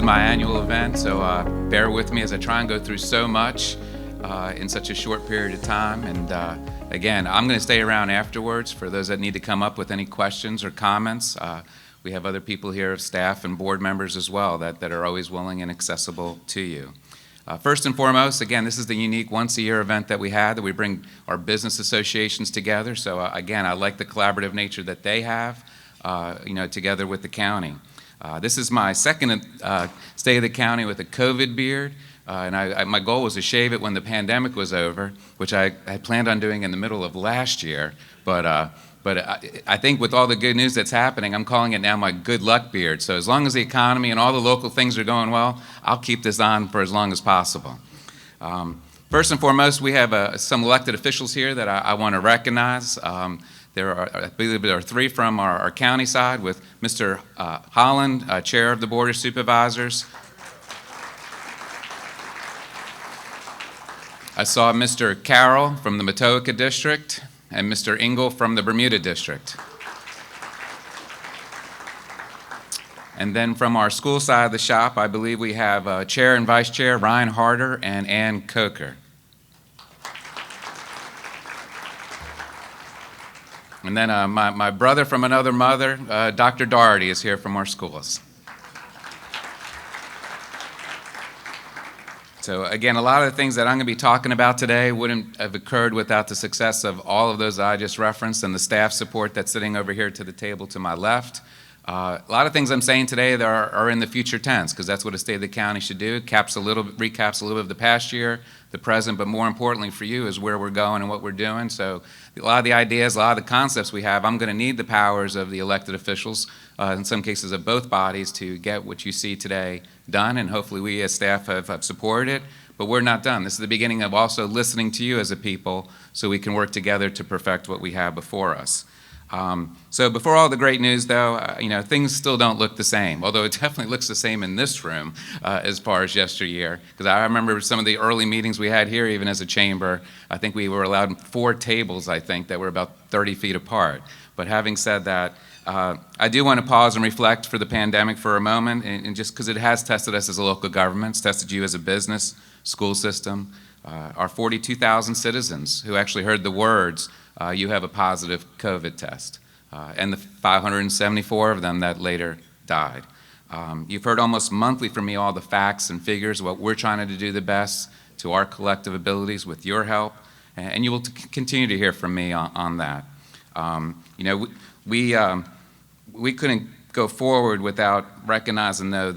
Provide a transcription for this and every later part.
my annual event, so bear with me as I try and go through so much in such a short period of time. And again, I'm going to stay around afterwards for those that need to come up with any questions or comments. We have other people here of staff and board members as well that are always willing and accessible to you. First and foremost, again, this is the unique once-a-year event that we have, that we bring our business associations together. So again, I like the collaborative nature that they have, together with the county. This is my second State of the County with a COVID beard, and my goal was to shave it when the pandemic was over, which I planned on doing in the middle of last year, but I think with all the good news that's happening, I'm calling it now my good luck beard. So as long as the economy and all the local things are going well, I'll keep this on for as long as possible. First and foremost, we have some elected officials here that I want to recognize. I believe there are three from our county side, with Mr. Holland, Chair of the Board of Supervisors. I saw Mr. Carroll from the Matoaka District and Mr. Engel from the Bermuda District. And then from our school side of the shop, I believe we have Chair and Vice Chair Ryan Harder and Ann Coker. And then my brother from another mother, Dr. Doherty, is here from our schools. So again, a lot of the things that I'm going to be talking about today wouldn't have occurred without the success of all of those that I just referenced and the staff support that's sitting over here to the table to my left. A lot of things I'm saying today that are in the future tense, because that's what a State of the County should do. Recaps a little bit of the past year, the present, but more importantly for you is where we're going and what we're doing. So a lot of the ideas, a lot of the concepts we have, I'm going to need the powers of the elected officials, in some cases of both bodies, to get what you see today done, and hopefully we as staff have supported it. But we're not done. This is the beginning of also listening to you as a people so we can work together to perfect what we have before us. So before all the great news, though, things still don't look the same, although it definitely looks the same in this room as far as yesteryear. Because I remember some of the early meetings we had here, even as a chamber. I think we were allowed 4 tables, I think, that were about 30 feet apart. But having said that, I do want to pause and reflect for the pandemic for a moment, and just because it has tested us as a local government, it's tested you as a business, school system, our 42,000 citizens who actually heard the words, you have a positive COVID test, and the 574 of them that later died. You've heard almost monthly from me all the facts and figures, what we're trying to do the best to our collective abilities with your help, and you will continue to hear from me on that. We couldn't go forward without recognizing, though,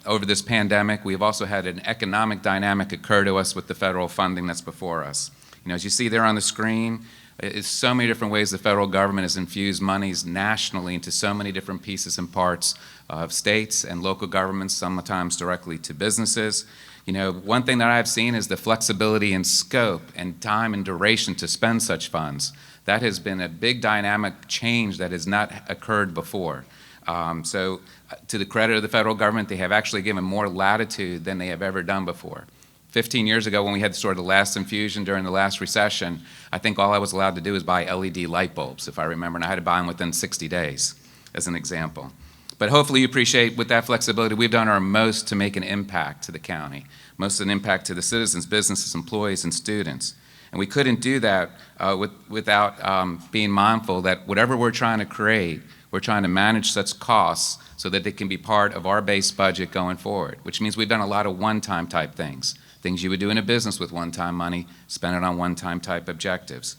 over this pandemic, we've also had an economic dynamic occur to us with the federal funding that's before us. As you see there on the screen, it's so many different ways the federal government has infused monies nationally into so many different pieces and parts of states and local governments, sometimes directly to businesses. One thing that I've seen is the flexibility in scope and time and duration to spend such funds. That has been a big dynamic change that has not occurred before. So to the credit of the federal government, they have actually given more latitude than they have ever done before. 15 years ago, when we had sort of the last infusion during the last recession, I think all I was allowed to do was buy LED light bulbs, if I remember, and I had to buy them within 60 days, as an example. But hopefully you appreciate, with that flexibility, we've done our most to make an impact to the county, most of an impact to the citizens, businesses, employees, and students. And we couldn't do that without being mindful that whatever we're trying to create, we're trying to manage such costs so that they can be part of our base budget going forward, which means we've done a lot of one-time type things you would do in a business with one-time money, spend it on one-time type objectives.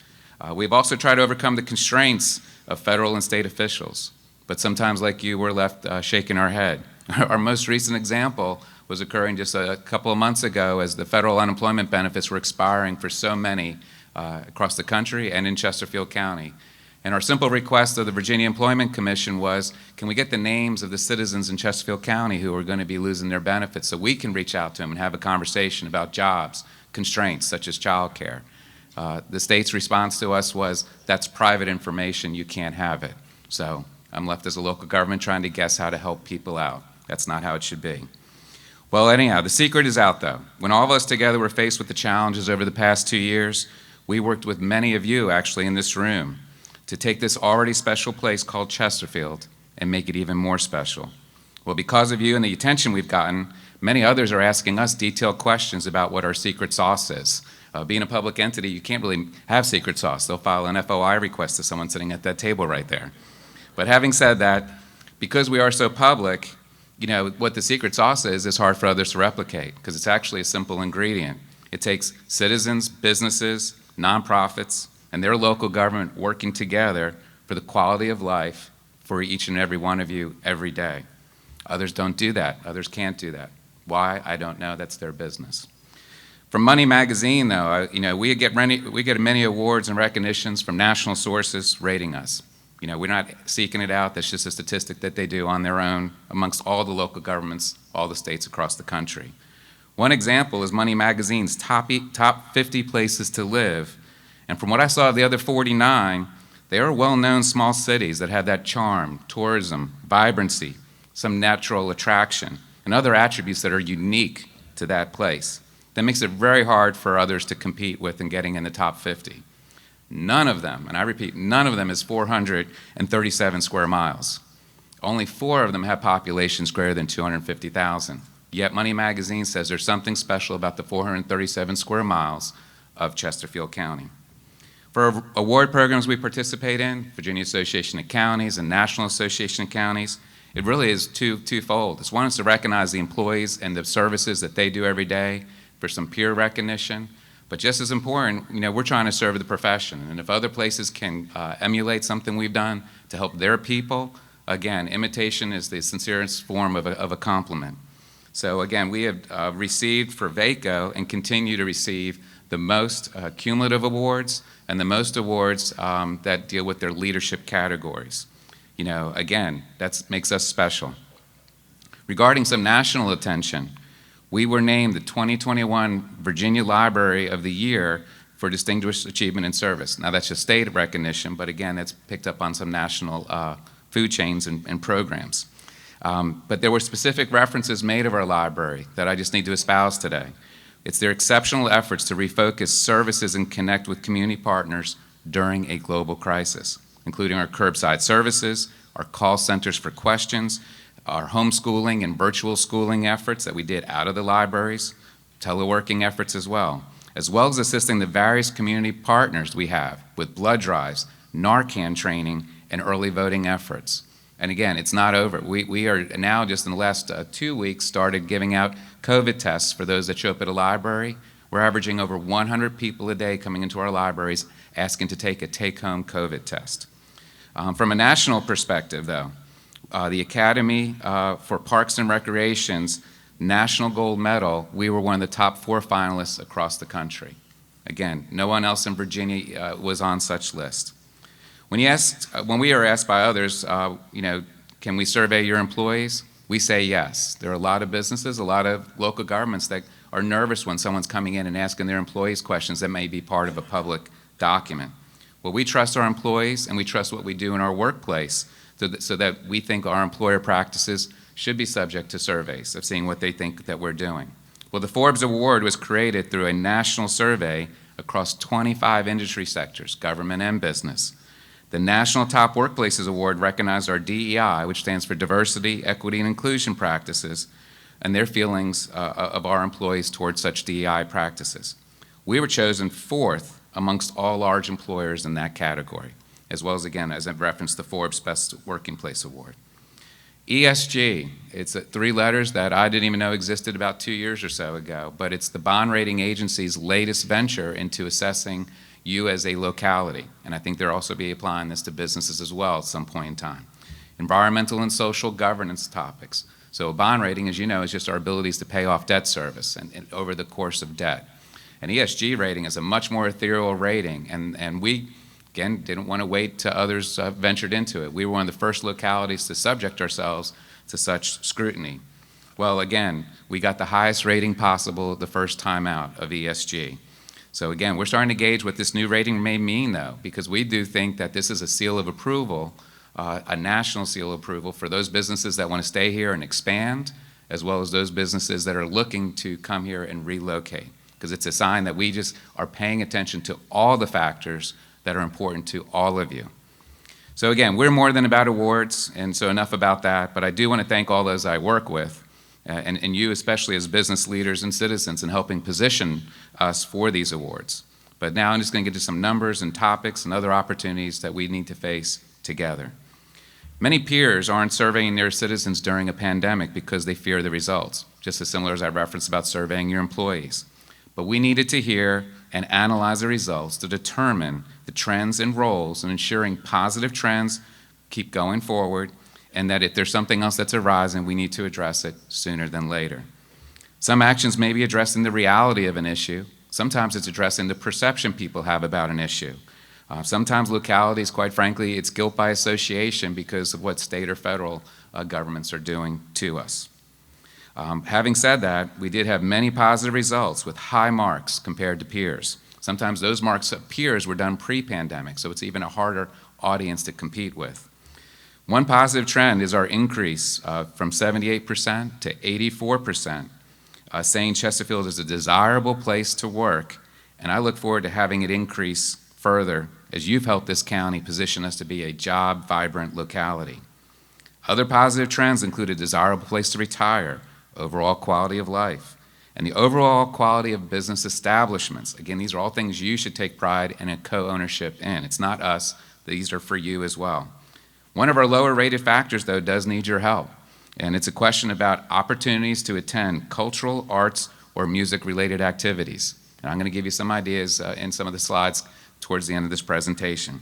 We've also tried to overcome the constraints of federal and state officials, but sometimes, like you, we're left shaking our head. Our most recent example was occurring just a couple of months ago as the federal unemployment benefits were expiring for so many across the country and in Chesterfield County. And our simple request of the Virginia Employment Commission was, can we get the names of the citizens in Chesterfield County who are going to be losing their benefits so we can reach out to them and have a conversation about jobs, constraints such as child care. The state's response to us was, that's private information, you can't have it. So I'm left as a local government trying to guess how to help people out. That's not how it should be. Well, anyhow, the secret is out, though. When all of us together were faced with the challenges over the past 2 years, we worked with many of you, actually, in this room, to take this already special place called Chesterfield and make it even more special. Well, because of you and the attention we've gotten, many others are asking us detailed questions about what our secret sauce is. Being a public entity, you can't really have secret sauce. They'll file an FOI request to someone sitting at that table right there. But having said that, because we are so public, what the secret sauce is hard for others to replicate, because it's actually a simple ingredient. It takes citizens, businesses, nonprofits, and their local government working together for the quality of life for each and every one of you every day. Others don't do that. Others can't do that. Why? I don't know. That's their business. From Money Magazine, though, we get many awards and recognitions from national sources rating us. We're not seeking it out. That's just a statistic that they do on their own amongst all the local governments, all the states across the country. One example is Money Magazine's top 50 places to live. And from what I saw of the other 49, they are well-known small cities that have that charm, tourism, vibrancy, some natural attraction, and other attributes that are unique to that place. That makes it very hard for others to compete with in getting in the top 50. None of them, and I repeat, none of them is 437 square miles. Only 4 of them have populations greater than 250,000. Yet Money Magazine says there's something special about the 437 square miles of Chesterfield County. For award programs we participate in, Virginia Association of Counties and National Association of Counties, it really is twofold. One is to recognize the employees and the services that they do every day for some peer recognition. But just as important, we're trying to serve the profession. And if other places can emulate something we've done to help their people, again, imitation is the sincerest form of a compliment. So again, we have received for VACO and continue to receive the most cumulative awards and the most awards that deal with their leadership categories. Again, that makes us special. Regarding some national attention, we were named the 2021 Virginia Library of the Year for Distinguished Achievement in Service. Now that's just state recognition, but again, it's picked up on some national food chains and programs. But there were specific references made of our library that I just need to espouse today. It's their exceptional efforts to refocus services and connect with community partners during a global crisis, including our curbside services, our call centers for questions, our homeschooling and virtual schooling efforts that we did out of the libraries, teleworking efforts as well as assisting the various community partners we have with blood drives, Narcan training, and early voting efforts. And again, it's not over. We are now, just in the last 2 weeks, started giving out COVID tests for those that show up at a library. We're averaging over 100 people a day coming into our libraries asking to take a take-home COVID test. From a national perspective, though, the Academy for Parks and Recreation's National Gold Medal, we were one of the top 4 finalists across the country. Again, no one else in Virginia was on such list. When we are asked by others, can we survey your employees? We say yes. There are a lot of businesses, a lot of local governments that are nervous when someone's coming in and asking their employees questions that may be part of a public document. Well, we trust our employees and we trust what we do in our workplace so that we think our employer practices should be subject to surveys of seeing what they think that we're doing. Well, the Forbes Award was created through a national survey across 25 industry sectors, government and business. The National Top Workplaces Award recognized our DEI, which stands for Diversity, Equity, and Inclusion practices, and their feelings of our employees towards such DEI practices. We were chosen 4th amongst all large employers in that category, as well as, again, as I've referenced, the Forbes Best Working Place Award. ESG, it's 3 letters that I didn't even know existed about 2 years or so ago, but it's the bond rating agency's latest venture into assessing you as a locality, and I think they'll also be applying this to businesses as well at some point in time. Environmental and social governance topics. So a bond rating, as you know, is just our abilities to pay off debt service and over the course of debt. An ESG rating is a much more ethereal rating, and we, again, didn't want to wait till others ventured into it. We were one of the first localities to subject ourselves to such scrutiny. Well, again, we got the highest rating possible the first time out of ESG. So again, we're starting to gauge what this new rating may mean, though, because we do think that this is a seal of approval, a national seal of approval for those businesses that want to stay here and expand, as well as those businesses that are looking to come here and relocate, because it's a sign that we just are paying attention to all the factors that are important to all of you. So again, we're more than about awards, and so enough about that, but I do want to thank all those I work with, and you especially as business leaders and citizens in helping position us for these awards. But now I'm just going to get to some numbers and topics and other opportunities that we need to face together. Many peers aren't surveying their citizens during a pandemic because they fear the results, just as similar as I referenced about surveying your employees. But we needed to hear and analyze the results to determine the trends and roles in ensuring positive trends keep going forward, and that if there's something else that's arising, we need to address it sooner than later. Some actions may be addressing the reality of an issue. Sometimes it's addressing the perception people have about an issue. Sometimes localities, quite frankly, it's guilt by association because of what state or federal governments are doing to us. Having said that, we did have many positive results with high marks compared to peers. Sometimes those marks of peers were done pre-pandemic, so it's even a harder audience to compete with. One positive trend is our increase from 78% to 84%, saying Chesterfield is a desirable place to work, and I look forward to having it increase further as you've helped this county position us to be a job-vibrant locality. Other positive trends include a desirable place to retire, overall quality of life, and the overall quality of business establishments. Again, these are all things you should take pride in a co-ownership in. It's not us, these are for you as well. One of our lower rated factors, though, does need your help, and it's a question about opportunities to attend cultural, arts, or music-related activities. And I'm going to give you some ideas in some of the slides towards the end of this presentation.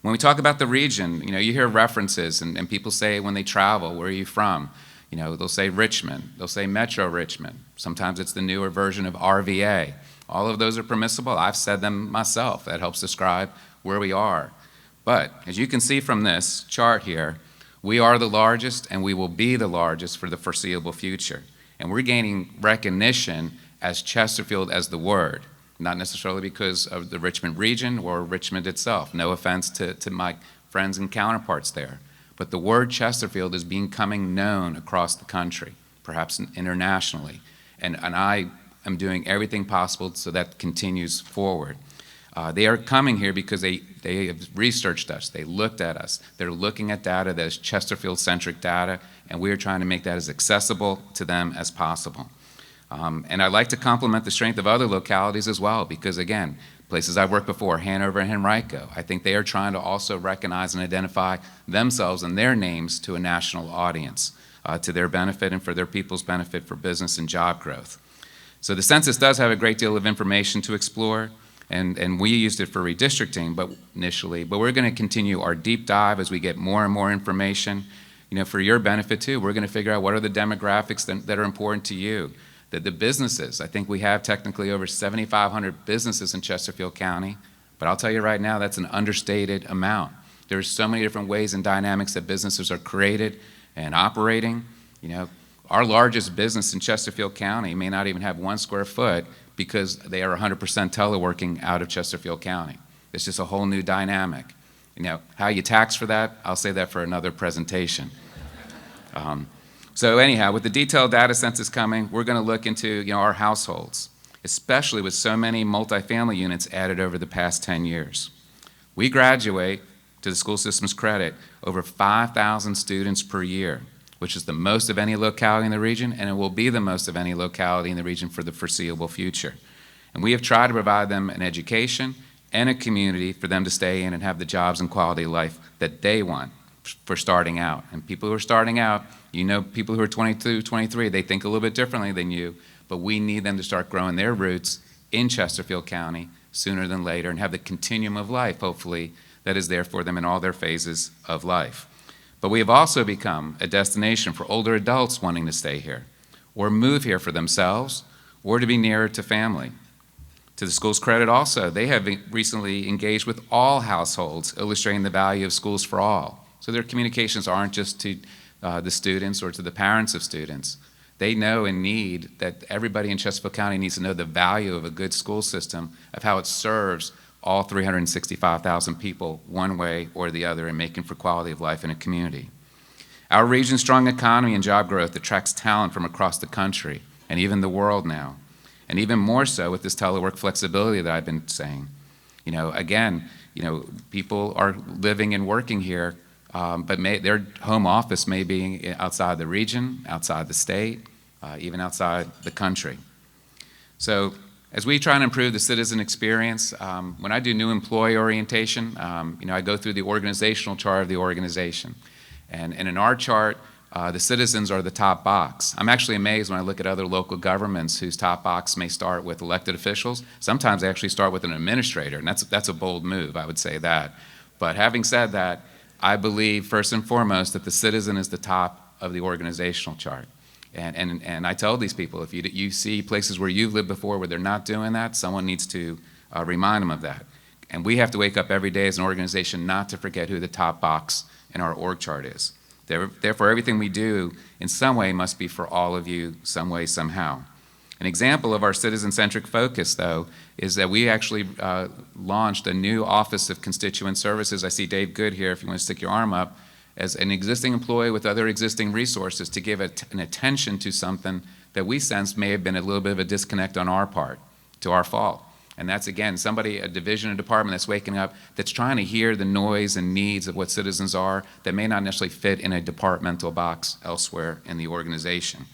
When we talk about the region, you hear references, and people say when they travel, where are you from? They'll say Richmond, they'll say Metro Richmond. Sometimes it's the newer version of RVA. All of those are permissible. I've said them myself. That helps describe where we are. But as you can see from this chart here, we are the largest and we will be the largest for the foreseeable future. And we're gaining recognition as Chesterfield as the word, not necessarily because of the Richmond region or Richmond itself. No offense to my friends and counterparts there. But the word Chesterfield is becoming known across the country, perhaps internationally. And I am doing everything possible so that continues forward. They are coming here because they have researched us, they looked at us, they're looking at data that is Chesterfield-centric data, and we are trying to make that as accessible to them as possible. And I'd like to compliment the strength of other localities as well, because again, places I've worked before, Hanover and Henrico, I think they are trying to also recognize and identify themselves and their names to a national audience, to their benefit and for their people's benefit for business and job growth. So the census does have a great deal of information to explore, and we used it for redistricting initially, but we're going to continue our deep dive as we get more and more information. For your benefit too, we're going to figure out what are the demographics that are important to you. The businesses, I think we have technically over 7,500 businesses in Chesterfield County, but I'll tell you right now, that's an understated amount. There's so many different ways and dynamics that businesses are created and operating. Our largest business in Chesterfield County may not even have 1 square foot because they are 100% teleworking out of Chesterfield County. It's just a whole new dynamic. How you tax for that, I'll say that for another presentation. So anyhow, with the detailed data census coming, we're going to look into our households, especially with so many multifamily units added over the past 10 years. We graduate, to the school system's credit, over 5,000 students per year, which is the most of any locality in the region, and it will be the most of any locality in the region for the foreseeable future. And we have tried to provide them an education and a community for them to stay in and have the jobs and quality of life that they want for starting out. And people who are starting out, people who are 22, 23, they think a little bit differently than you, but we need them to start growing their roots in Chesterfield County sooner than later and have the continuum of life, hopefully, that is there for them in all their phases of life. But we have also become a destination for older adults wanting to stay here or move here for themselves or to be nearer to family. To the school's credit also, they have recently engaged with all households, illustrating the value of schools for all. So their communications aren't just to the students or to the parents of students. They know and need that everybody in Chesterfield County needs to know the value of a good school system, of how it serves all 365,000 people one way or the other in making for quality of life in a community. Our region's strong economy and job growth attracts talent from across the country and even the world now, and even more so with this telework flexibility that I've been saying. Again, people are living and working here, but their home office may be outside the region, outside the state, even outside the country. So as we try and improve the citizen experience, when I do new employee orientation, I go through the organizational chart of the organization. And in our chart, the citizens are the top box. I'm actually amazed when I look at other local governments whose top box may start with elected officials. Sometimes they actually start with an administrator, and that's a bold move, I would say that. But having said that, I believe first and foremost that the citizen is the top of the organizational chart. And I tell these people, if you see places where you've lived before where they're not doing that, someone needs to remind them of that. And we have to wake up every day as an organization not to forget who the top box in our org chart is. Therefore, everything we do in some way must be for all of you, some way, somehow. An example of our citizen-centric focus, though, is that we actually launched a new Office of Constituent Services. I see Dave Good here, if you want to stick your arm up, as an existing employee with other existing resources to give an attention to something that we sense may have been a little bit of a disconnect on our part, to our fault. And that's, again, a division, a department that's waking up, that's trying to hear the noise and needs of what citizens are that may not necessarily fit in a departmental box elsewhere in the organization.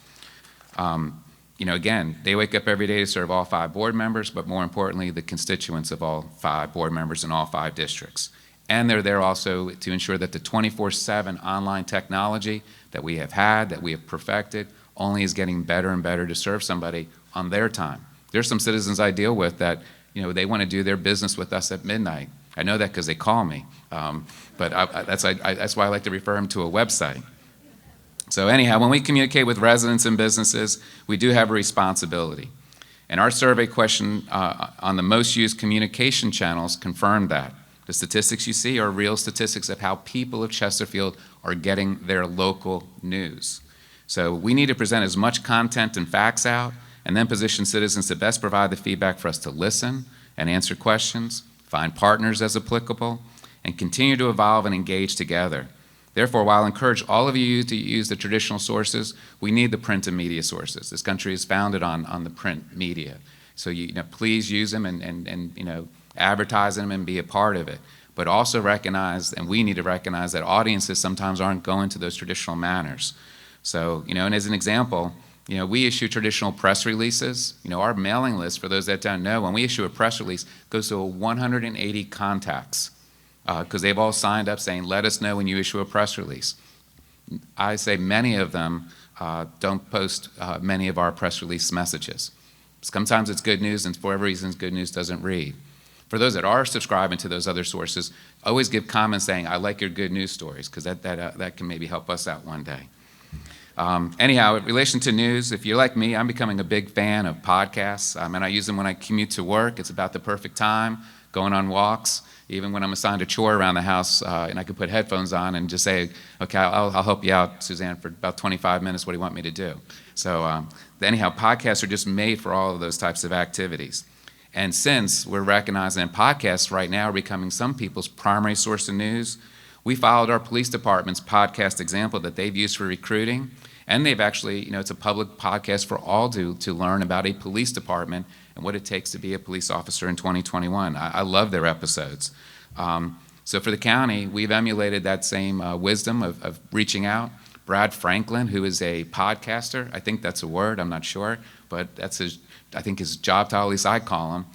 Again, they wake up every day to serve all 5 board members, but more importantly, the constituents of all 5 board members in all 5 districts. And they're there also to ensure that the 24/7 online technology that we have had, that we have perfected, only is getting better and better to serve somebody on their time. There's some citizens I deal with that, they want to do their business with us at midnight. I know that because they call me, but that's why I like to refer them to a website. So anyhow, when we communicate with residents and businesses, we do have a responsibility. And our survey question on the most used communication channels confirmed that. The statistics you see are real statistics of how people of Chesterfield are getting their local news. So we need to present as much content and facts out, and then position citizens to best provide the feedback for us to listen and answer questions, find partners as applicable, and continue to evolve and engage together. Therefore, while I encourage all of you to use the traditional sources, we need the print and media sources. This country is founded on the print media. So please use them and advertise them and be a part of it. But also recognize, and we need to recognize, that audiences sometimes aren't going to those traditional manners. So, and as an example, we issue traditional press releases. Our mailing list, for those that don't know, when we issue a press release, goes to 180 contacts because they've all signed up saying, let us know when you issue a press release. I say many of them don't post many of our press release messages. Sometimes it's good news, and for whatever reason, good news doesn't read. For those that are subscribing to those other sources, always give comments saying, I like your good news stories, because that can maybe help us out one day. Anyhow, in relation to news, if you're like me, I'm becoming a big fan of podcasts, and I use them when I commute to work. It's about the perfect time, going on walks, even when I'm assigned a chore around the house, and I can put headphones on and just say, okay, I'll help you out, Suzanne, for about 25 minutes. What do you want me to do? So anyhow, podcasts are just made for all of those types of activities. And since we're recognizing that podcasts right now are becoming some people's primary source of news, we followed our police department's podcast example that they've used for recruiting, and they've actually, it's a public podcast for all to learn about a police department and what it takes to be a police officer in 2021. I love their episodes. So for the county, we've emulated that same wisdom of reaching out. Brad Franklin, who is a podcaster, I think that's a word, I'm not sure, but that's I think his job title, at least I call him.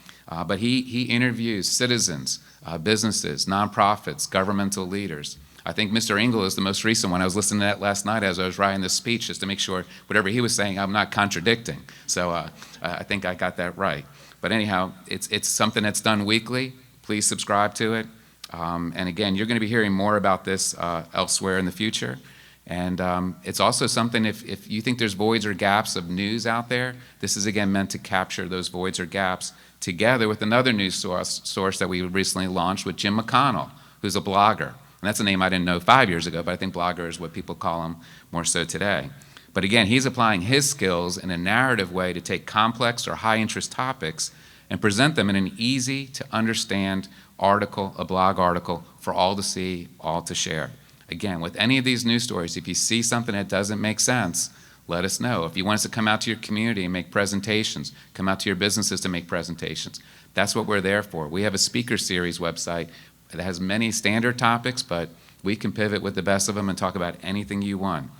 But he interviews citizens, businesses, nonprofits, governmental leaders. I think Mr. Engel is the most recent one. I was listening to that last night as I was writing this speech just to make sure whatever he was saying, I'm not contradicting. So I think I got that right. But anyhow, it's something that's done weekly. Please subscribe to it. And again, you're going to be hearing more about this elsewhere in the future. And it's also something, if you think there's voids or gaps of news out there, this is again meant to capture those voids or gaps together with another news source that we recently launched with Jim McConnell, who's a blogger. And that's a name I didn't know 5 years ago, but I think blogger is what people call him more so today. But again, he's applying his skills in a narrative way to take complex or high-interest topics and present them in an easy-to-understand article, a blog article, for all to see, all to share. Again, with any of these news stories, if you see something that doesn't make sense, let us know. If you want us to come out to your community and make presentations, come out to your businesses to make presentations, That's what we're there for. We have a speaker series website that has many standard topics, but we can pivot with the best of them and talk about anything you want.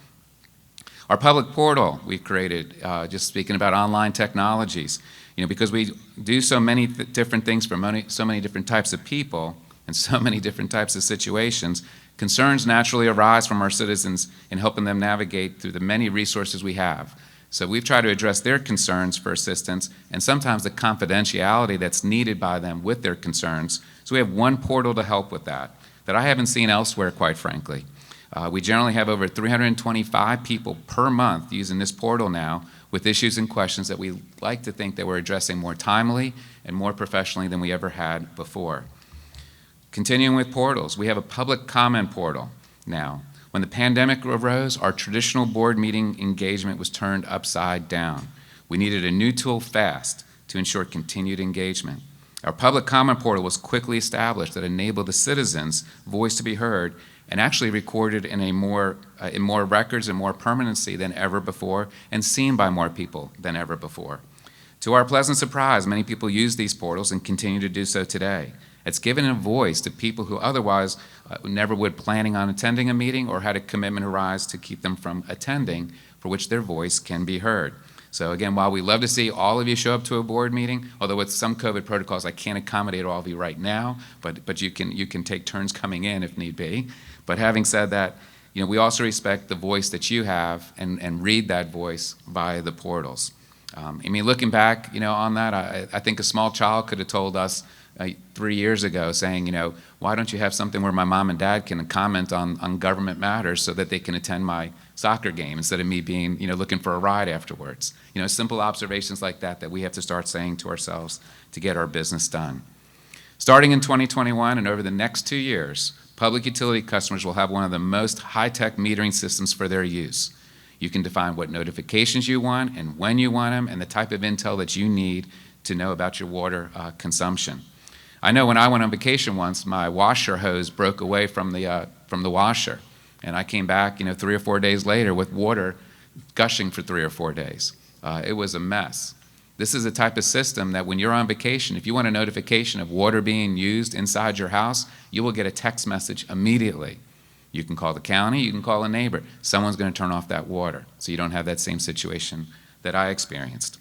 Our public portal we've created, just speaking about online technologies, because we do so many different things for so many different types of people and so many different types of situations, concerns naturally arise from our citizens in helping them navigate through the many resources we have. So we've tried to address their concerns for assistance and sometimes the confidentiality that's needed by them with their concerns. So we have one portal to help with that I haven't seen elsewhere, quite frankly. We generally have over 325 people per month using this portal now with issues and questions that we like to think that we're addressing more timely and more professionally than we ever had before. Continuing with portals, we have a public comment portal now. When the pandemic arose, our traditional board meeting engagement was turned upside down. We needed a new tool fast to ensure continued engagement. Our public comment portal was quickly established that enabled the citizens' voice to be heard and actually recorded in more records and more permanency than ever before and seen by more people than ever before. To our pleasant surprise, many people use these portals and continue to do so today. It's given a voice to people who otherwise never would planning on attending a meeting or had a commitment arise to keep them from attending for which their voice can be heard. So again, while we love to see all of you show up to a board meeting, although with some COVID protocols I can't accommodate all of you right now, but you can take turns coming in if need be. But having said that, we also respect the voice that you have and read that voice via the portals. Looking back, on that, I think a small child could have told us 3 years ago saying, why don't you have something where my mom and dad can comment on government matters so that they can attend my soccer game instead of me being, looking for a ride afterwards. Simple observations like that we have to start saying to ourselves to get our business done. Starting in 2021 and over the next 2 years, public utility customers will have one of the most high-tech metering systems for their use. You can define what notifications you want and when you want them and the type of intel that you need to know about your water consumption. I know when I went on vacation once, my washer hose broke away from the washer, and I came back, 3 or 4 days later with water gushing for 3 or 4 days. It was a mess. This is a type of system that when you're on vacation, if you want a notification of water being used inside your house, you will get a text message immediately. You can call the county, you can call a neighbor. Someone's going to turn off that water, so you don't have that same situation that I experienced.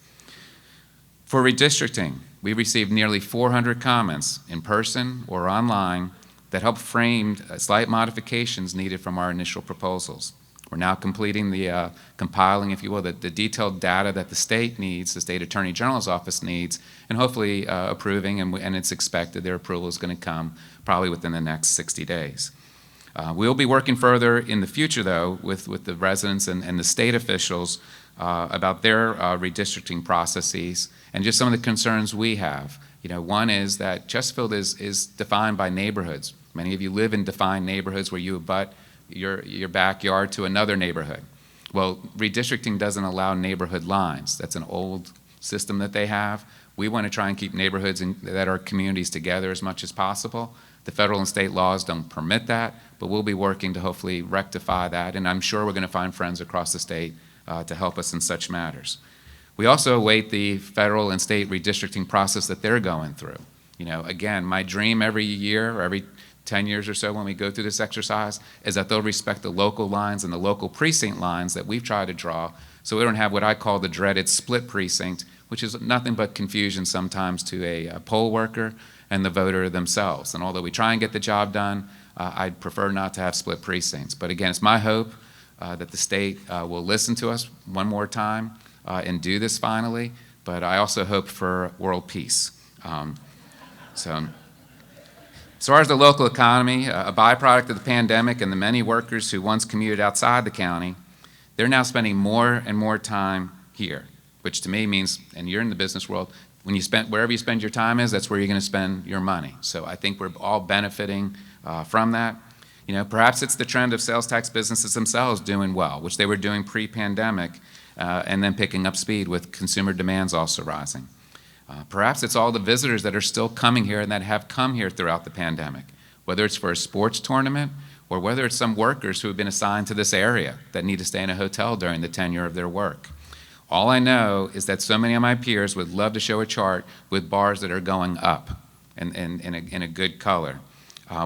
For redistricting, we received nearly 400 comments in person or online that helped frame slight modifications needed from our initial proposals. We're now completing the compiling, if you will, the detailed data that the state needs, the state attorney general's office needs, and hopefully approving, and it's expected their approval is going to come probably within the next 60 days. We'll be working further in the future, though, with the residents and the state officials about their redistricting processes and just some of the concerns we have. One is that Chesterfield is defined by neighborhoods. Many of you live in defined neighborhoods where you abut your backyard to another neighborhood. Well, redistricting doesn't allow neighborhood lines. That's an old system that they have. We want to try and keep neighborhoods that are communities together as much as possible. The federal and state laws don't permit that, but we'll be working to hopefully rectify that, and I'm sure we're going to find friends across the state to help us in such matters. We also await the federal and state redistricting process that they're going through. Again, my dream every year or every 10 years or so when we go through this exercise is that they'll respect the local lines and the local precinct lines that we've tried to draw so we don't have what I call the dreaded split precinct, which is nothing but confusion sometimes to a poll worker and the voter themselves. And although we try and get the job done, I'd prefer not to have split precincts. But again, it's my hope that the state will listen to us one more time and do this finally, but I also hope for world peace. As far as the local economy, a byproduct of the pandemic and the many workers who once commuted outside the county, they're now spending more and more time here, which to me means, and you're in the business world, wherever you spend your time that's where you're going to spend your money. So I think we're all benefiting from that. Perhaps it's the trend of sales tax businesses themselves doing well, which they were doing pre-pandemic, and then picking up speed with consumer demands also rising. Perhaps it's all the visitors that are still coming here and that have come here throughout the pandemic, whether it's for a sports tournament or whether it's some workers who have been assigned to this area that need to stay in a hotel during the tenure of their work. All I know is that so many of my peers would love to show a chart with bars that are going up in a good color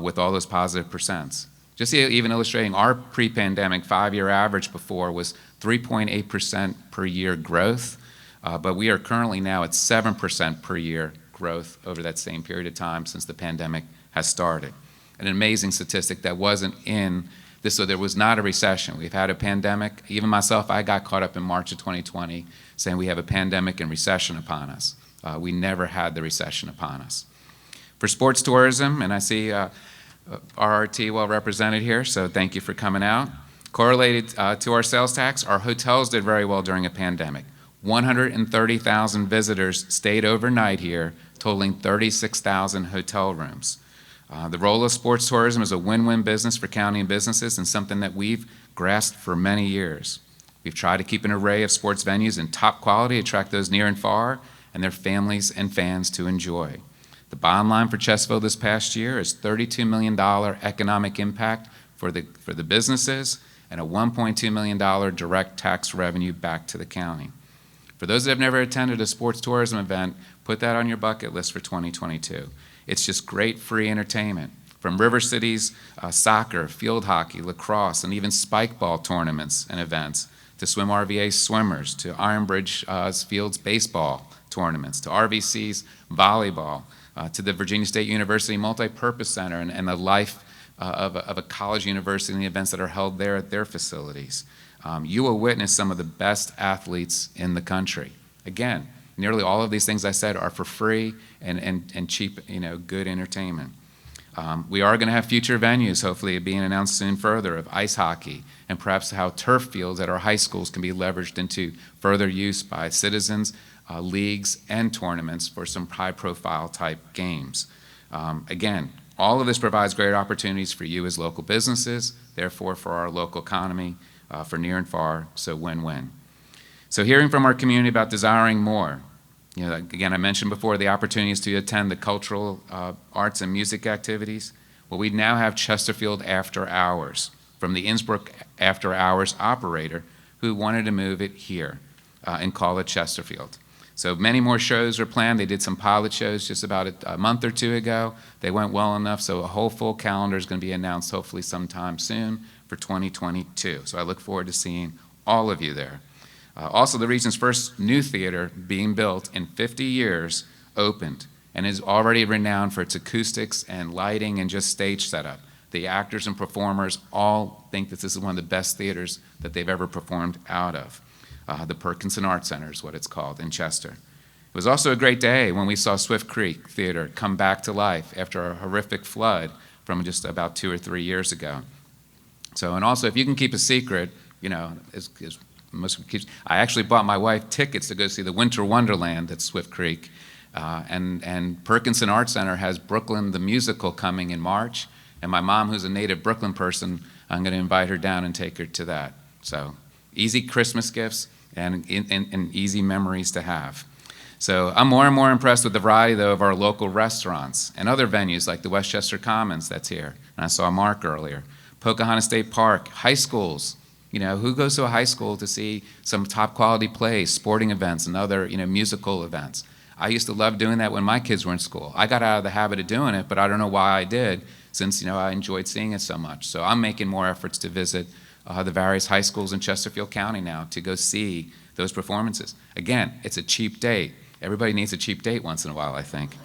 with all those positive percents. Just even illustrating our pre-pandemic 5-year average before was 3.8% per year growth, but we are currently now at 7% per year growth over that same period of time since the pandemic has started. An amazing statistic that wasn't in this, so there was not a recession. We've had a pandemic. Even myself, I got caught up in March of 2020 saying we have a pandemic and recession upon us. We never had the recession upon us. For sports tourism, and I see RRT well represented here, so thank you for coming out. Correlated to our sales tax, our hotels did very well during a pandemic. 130,000 visitors stayed overnight here, totaling 36,000 hotel rooms. The role of sports tourism is a win-win business for county and businesses and something that we've grasped for many years. We've tried to keep an array of sports venues in top quality, attract those near and far, and their families and fans to enjoy. The bottom line for Chesterfield this past year is $32 million economic impact for the businesses and a $1.2 million direct tax revenue back to the county. For those that have never attended a sports tourism event, put that on your bucket list for 2022. It's just great free entertainment. From River City's soccer, field hockey, lacrosse, and even spike ball tournaments and events, to Swim RVA swimmers, to Ironbridge Field's baseball tournaments, to RVC's volleyball, to the Virginia State University Multipurpose Center and the life of a college university and the events that are held there at their facilities. You will witness some of the best athletes in the country. Again, nearly all of these things I said are for free and cheap, good entertainment. We are going to have future venues, hopefully being announced soon further, of ice hockey and perhaps how turf fields at our high schools can be leveraged into further use by citizens, leagues, and tournaments for some high-profile type games. Again, all of this provides great opportunities for you as local businesses, therefore for our local economy, for near and far, so win-win. So hearing from our community about desiring more, again, I mentioned before the opportunities to attend the cultural arts and music activities. Well, we now have Chesterfield After Hours from the Innsbruck After Hours operator who wanted to move it here and call it Chesterfield. So many more shows are planned. They did some pilot shows just about a month or two ago. They went well enough, so a whole full calendar is going to be announced hopefully sometime soon for 2022. So I look forward to seeing all of you there. Also, the region's first new theater being built in 50 years opened and is already renowned for its acoustics and lighting and just stage setup. The actors and performers all think that this is one of the best theaters that they've ever performed out of. The Perkinson Arts Center is what it's called in Chester. It was also a great day when we saw Swift Creek Theater come back to life after a horrific flood from just about 2 or 3 years ago. So, and also if you can keep a secret, I actually bought my wife tickets to go see the Winter Wonderland at Swift Creek. And Perkinson Arts Center has Brooklyn the Musical coming in March. And my mom, who's a native Brooklyn person, I'm going to invite her down and take her to that. So easy Christmas gifts and easy memories to have. So I'm more and more impressed with the variety, though, of our local restaurants and other venues like the Westchester Commons that's here. And I saw Mark earlier. Pocahontas State Park, high schools. Who goes to a high school to see some top quality plays, sporting events, and other, musical events? I used to love doing that when my kids were in school. I got out of the habit of doing it, but I don't know why I did, since, I enjoyed seeing it so much. So I'm making more efforts to visit the various high schools in Chesterfield County now to go see those performances. Again, it's a cheap date. Everybody needs a cheap date once in a while, I think.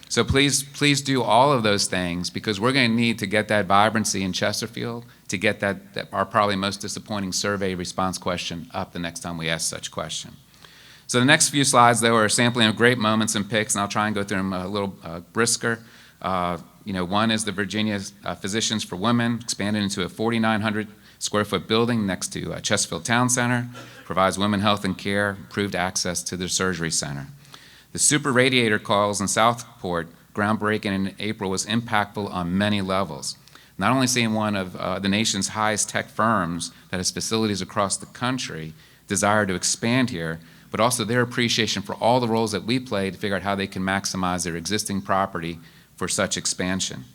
So please do all of those things because we're going to need to get that vibrancy in Chesterfield to get that our probably most disappointing survey response question up the next time we ask such question. So the next few slides, though, are a sampling of great moments and pics, and I'll try and go through them a little brisker. One is the Virginia Physicians for Women, expanded into a 4,900 square foot building next to Chesterfield Town Center, provides women health and care, improved access to their surgery center. The super radiator coils in Southport, groundbreaking in April, was impactful on many levels. Not only seeing one of the nation's highest tech firms that has facilities across the country desire to expand here, but also their appreciation for all the roles that we play to figure out how they can maximize their existing property for such expansion.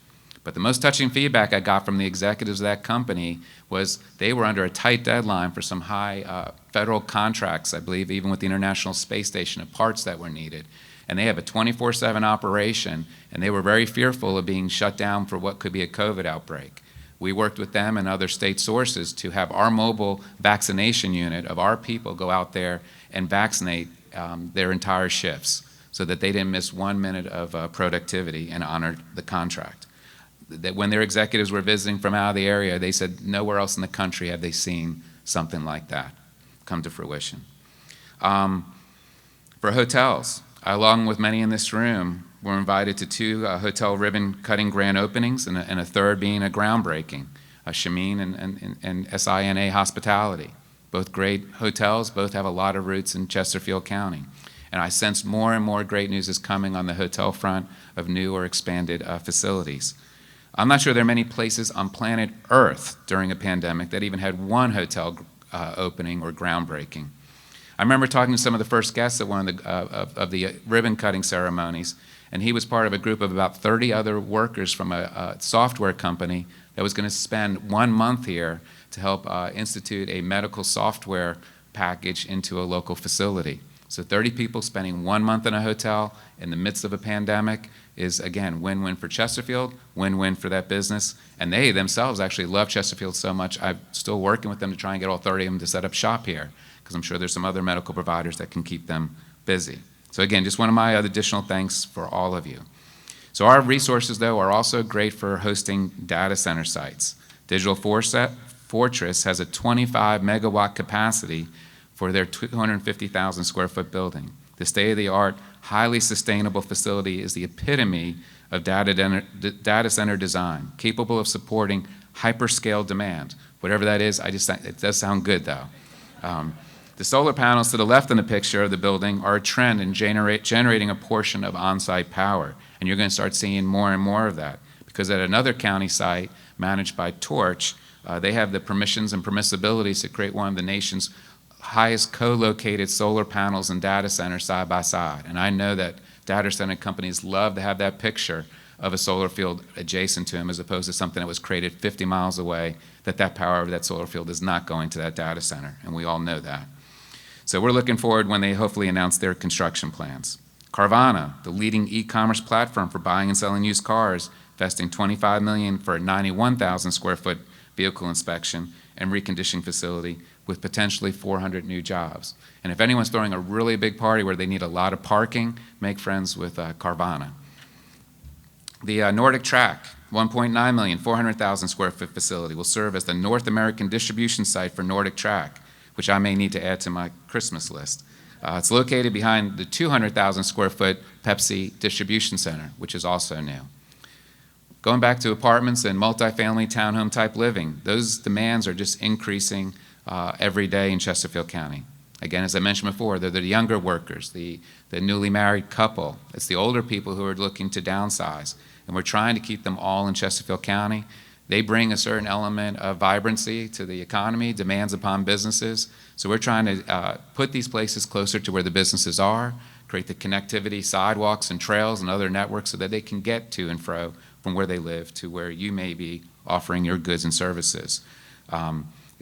But the most touching feedback I got from the executives of that company was they were under a tight deadline for some high federal contracts, I believe, even with the International Space Station, of parts that were needed. And they have a 24/7 operation, and they were very fearful of being shut down for what could be a COVID outbreak. We worked with them and other state sources to have our mobile vaccination unit of our people go out there and vaccinate their entire shifts so that they didn't miss 1 minute of productivity and honored the contract. That when their executives were visiting from out of the area, they said nowhere else in the country have they seen something like that come to fruition. For hotels, along with many in this room, were invited to 2 hotel ribbon-cutting grand openings and a third being a groundbreaking, Shameen and SINA Hospitality. Both great hotels, both have a lot of roots in Chesterfield County. And I sense more and more great news is coming on the hotel front of new or expanded facilities. I'm not sure there are many places on planet Earth during a pandemic that even had one hotel opening or groundbreaking. I remember talking to some of the first guests at one of the ribbon-cutting ceremonies, and he was part of a group of about 30 other workers from a software company that was going to spend 1 month here to help institute a medical software package into a local facility. So 30 people spending 1 month in a hotel in the midst of a pandemic is, again, win-win for Chesterfield, win-win for that business. And they themselves actually love Chesterfield so much, I'm still working with them to try and get all 30 of them to set up shop here, because I'm sure there's some other medical providers that can keep them busy. So again, just one of my additional thanks for all of you. So our resources, though, are also great for hosting data center sites. Digital Fortress has a 25 megawatt capacity for their 250,000 square foot building. The state-of-the-art, highly sustainable facility is the epitome of data center design, capable of supporting hyperscale demand. Whatever that is, it does sound good, though. The solar panels to the left in the picture of the building are a trend in generating a portion of on-site power, and you're going to start seeing more and more of that, because at another county site managed by Torch, they have the permissions and permissibilities to create one of the nation's highest co-located solar panels and data centers side by side. And I know that data center companies love to have that picture of a solar field adjacent to them, as opposed to something that was created 50 miles away, that power of that solar field is not going to that data center, and we all know that. So we're looking forward when they hopefully announce their construction plans. Carvana, the leading e-commerce platform for buying and selling used cars, investing $25 million for a 91,000 square foot vehicle inspection and reconditioning facility with potentially 400 new jobs. And if anyone's throwing a really big party where they need a lot of parking, make friends with Carvana. The Nordic Track, 1.9 million, 400,000 square foot facility will serve as the North American distribution site for Nordic Track, which I may need to add to my Christmas list. It's located behind the 200,000 square foot Pepsi distribution center, which is also new. Going back to apartments and multifamily townhome type living, those demands are just increasing every day in Chesterfield County. Again, as I mentioned before, they're the younger workers, the newly married couple. It's the older people who are looking to downsize. And we're trying to keep them all in Chesterfield County. They bring a certain element of vibrancy to the economy, demands upon businesses. So we're trying to put these places closer to where the businesses are, create the connectivity, sidewalks and trails and other networks so that they can get to and fro from where they live to where you may be offering your goods and services.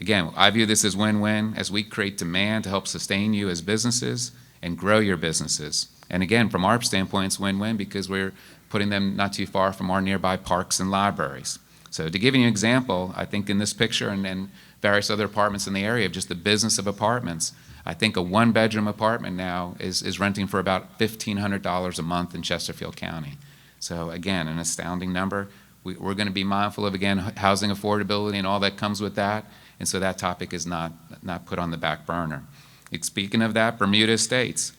Again, I view this as win-win as we create demand to help sustain you as businesses and grow your businesses. And again, from our standpoint, it's win-win because we're putting them not too far from our nearby parks and libraries. So to give you an example, I think in this picture and various other apartments in the area of just the business of apartments, I think a one-bedroom apartment now is renting for about $1,500 a month in Chesterfield County. So again, an astounding number. We're going to be mindful of, again, housing affordability and all that comes with that, and so that topic is not put on the back burner. Speaking of that, Bermuda Estates,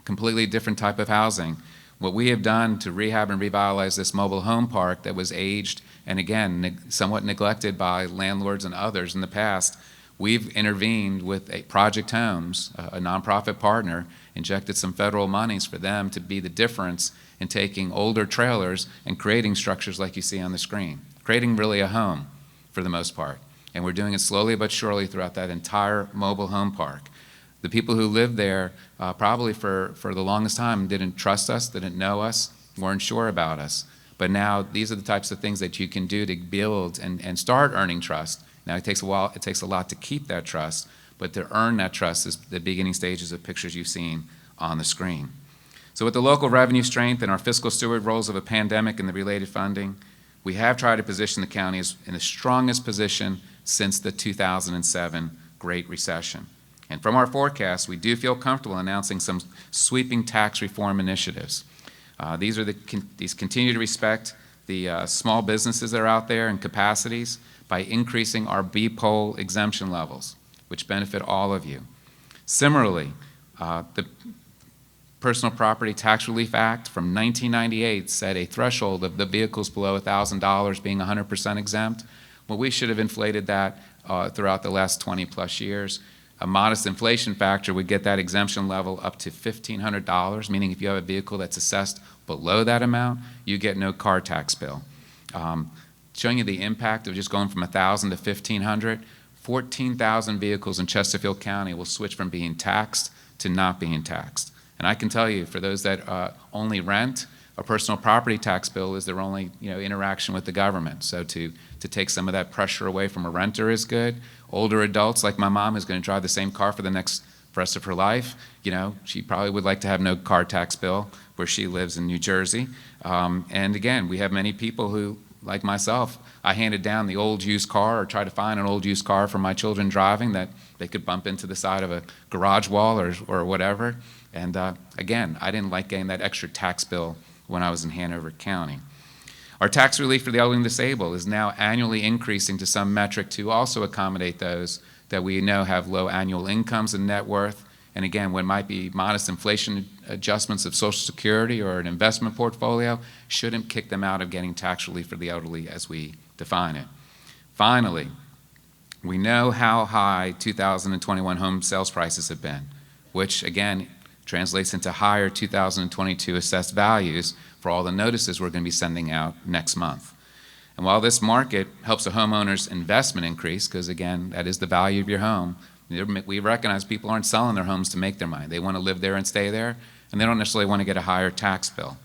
completely different type of housing. What we have done to rehab and revitalize this mobile home park that was aged and again, somewhat neglected by landlords and others in the past, we've intervened with Project Homes, a nonprofit partner, injected some federal monies for them to be the difference in taking older trailers and creating structures like you see on the screen, creating really a home for the most part. And we're doing it slowly but surely throughout that entire mobile home park. The people who lived there probably for the longest time didn't trust us, didn't know us, weren't sure about us. But now these are the types of things that you can do to build and start earning trust. Now it takes a while, it takes a lot to keep that trust, but to earn that trust is the beginning stages of pictures you've seen on the screen. So with the local revenue strength and our fiscal steward roles of a pandemic and the related funding, we have tried to position the county as in the strongest position since the 2007 Great Recession. And from our forecast, we do feel comfortable announcing some sweeping tax reform initiatives. These continue to respect the small businesses that are out there and capacities by increasing our B-poll exemption levels, which benefit all of you. Similarly, the Personal Property Tax Relief Act from 1998 set a threshold of the vehicles below $1,000 being 100% exempt. Well, we should have inflated that throughout the last 20 plus years. A modest inflation factor would get that exemption level up to $1,500, meaning if you have a vehicle that's assessed below that amount, you get no car tax bill. Showing you the impact of just going from $1,000 to $1,500, 14,000 vehicles in Chesterfield County will switch from being taxed to not being taxed. And I can tell you, for those that only rent, a personal property tax bill is their only interaction with the government. So to take some of that pressure away from a renter is good. Older adults, like my mom, who's going to drive the same car for the rest of her life, she probably would like to have no car tax bill where she lives in New Jersey. And again, we have many people who, like myself, I handed down the old used car or tried to find an old used car for my children driving that they could bump into the side of a garage wall or whatever. And again, I didn't like getting that extra tax bill when I was in Hanover County. Our tax relief for the elderly and disabled is now annually increasing to some metric to also accommodate those that we know have low annual incomes and net worth. And again, what might be modest inflation adjustments of Social Security or an investment portfolio shouldn't kick them out of getting tax relief for the elderly as we define it. Finally, we know how high 2021 home sales prices have been, which again translates into higher 2022 assessed values for all the notices we're going to be sending out next month. And while this market helps a homeowner's investment increase, because again, that is the value of your home, we recognize people aren't selling their homes to make their money. They want to live there and stay there, and they don't necessarily want to get a higher tax bill.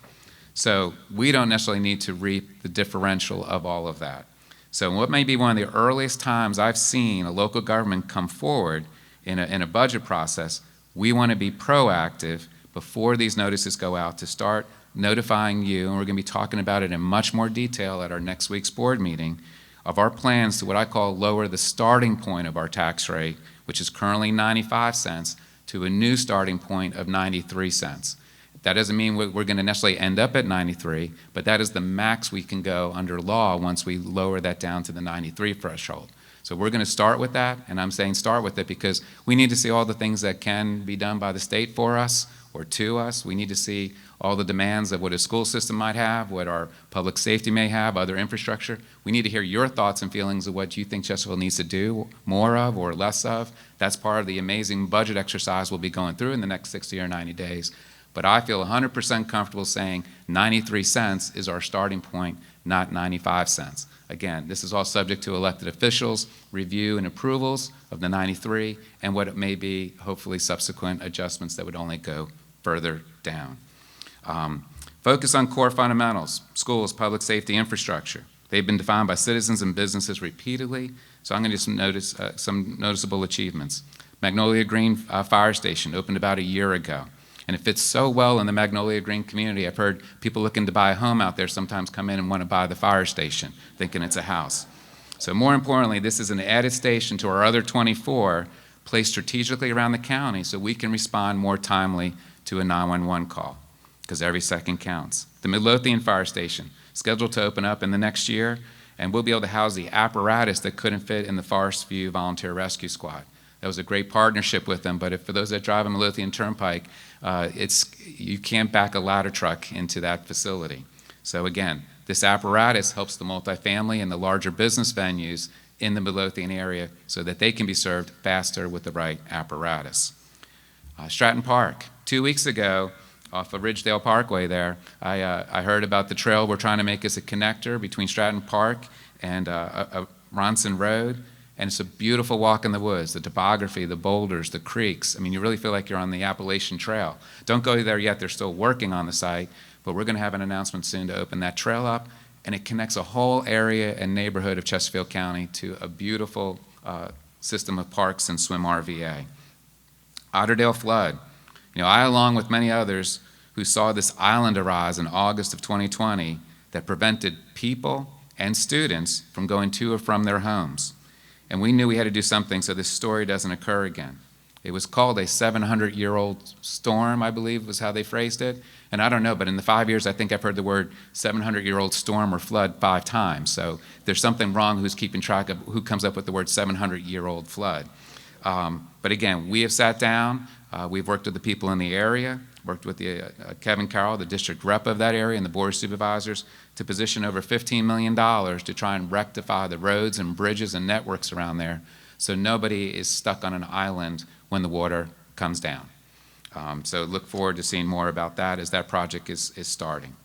So we don't necessarily need to reap the differential of all of that. So what may be one of the earliest times I've seen a local government come forward in a budget process, we want to be proactive before these notices go out to start notifying you, and we're going to be talking about it in much more detail at our next week's board meeting, of our plans to what I call lower the starting point of our tax rate, which is currently 95 cents, to a new starting point of 93 cents. That doesn't mean we're going to necessarily end up at 93, but that is the max we can go under law once we lower that down to the 93 threshold. So we're going to start with that, and I'm saying start with it because we need to see all the things that can be done by the state for us or to us. We need to see all the demands of what a school system might have, what our public safety may have, other infrastructure. We need to hear your thoughts and feelings of what you think Chesterfield needs to do more of or less of. That's part of the amazing budget exercise we'll be going through in the next 60 or 90 days. But I feel 100% comfortable saying 93 cents is our starting point, not 95 cents. Again, this is all subject to elected officials' review and approvals of the 93 and what it may be, hopefully, subsequent adjustments that would only go further down. Focus on core fundamentals, schools, public safety, infrastructure. They've been defined by citizens and businesses repeatedly, so I'm going to notice some noticeable achievements. Magnolia Green Fire Station opened about a year ago. And it fits so well in the Magnolia Green community. I've heard people looking to buy a home out there sometimes come in and want to buy the fire station, thinking it's a house. So more importantly, this is an added station to our other 24 placed strategically around the county so we can respond more timely to a 911 call, because every second counts. The Midlothian Fire Station, scheduled to open up in the next year, and we'll be able to house the apparatus that couldn't fit in the Forest View Volunteer Rescue Squad. That was a great partnership with them, but for those that drive a Midlothian Turnpike, you can't back a ladder truck into that facility. So again, this apparatus helps the multifamily and the larger business venues in the Midlothian area so that they can be served faster with the right apparatus. Stratton Park, 2 weeks ago, off of Ridgedale Parkway there, I heard about the trail we're trying to make as a connector between Stratton Park and Ronson Road. And it's a beautiful walk in the woods, the topography, the boulders, the creeks. I mean, you really feel like you're on the Appalachian Trail. Don't go there yet, they're still working on the site, but we're going to have an announcement soon to open that trail up, and it connects a whole area and neighborhood of Chesterfield County to a beautiful system of parks and swim RVA. Otterdale flood. I, along with many others who saw this island arise in August of 2020 that prevented people and students from going to or from their homes. And we knew we had to do something so this story doesn't occur again. It was called a 700-year-old storm, I believe was how they phrased it. And I don't know, but in the 5 years, I think I've heard the word 700-year-old storm or flood 5 times. So there's something wrong who's keeping track of who comes up with the word 700-year-old flood. But again, we have sat down, we've worked with the people in the area, worked with Kevin Carroll, the district rep of that area, and the board of supervisors to position over $15 million to try and rectify the roads and bridges and networks around there so nobody is stuck on an island when the water comes down. So look forward to seeing more about that as that project is starting.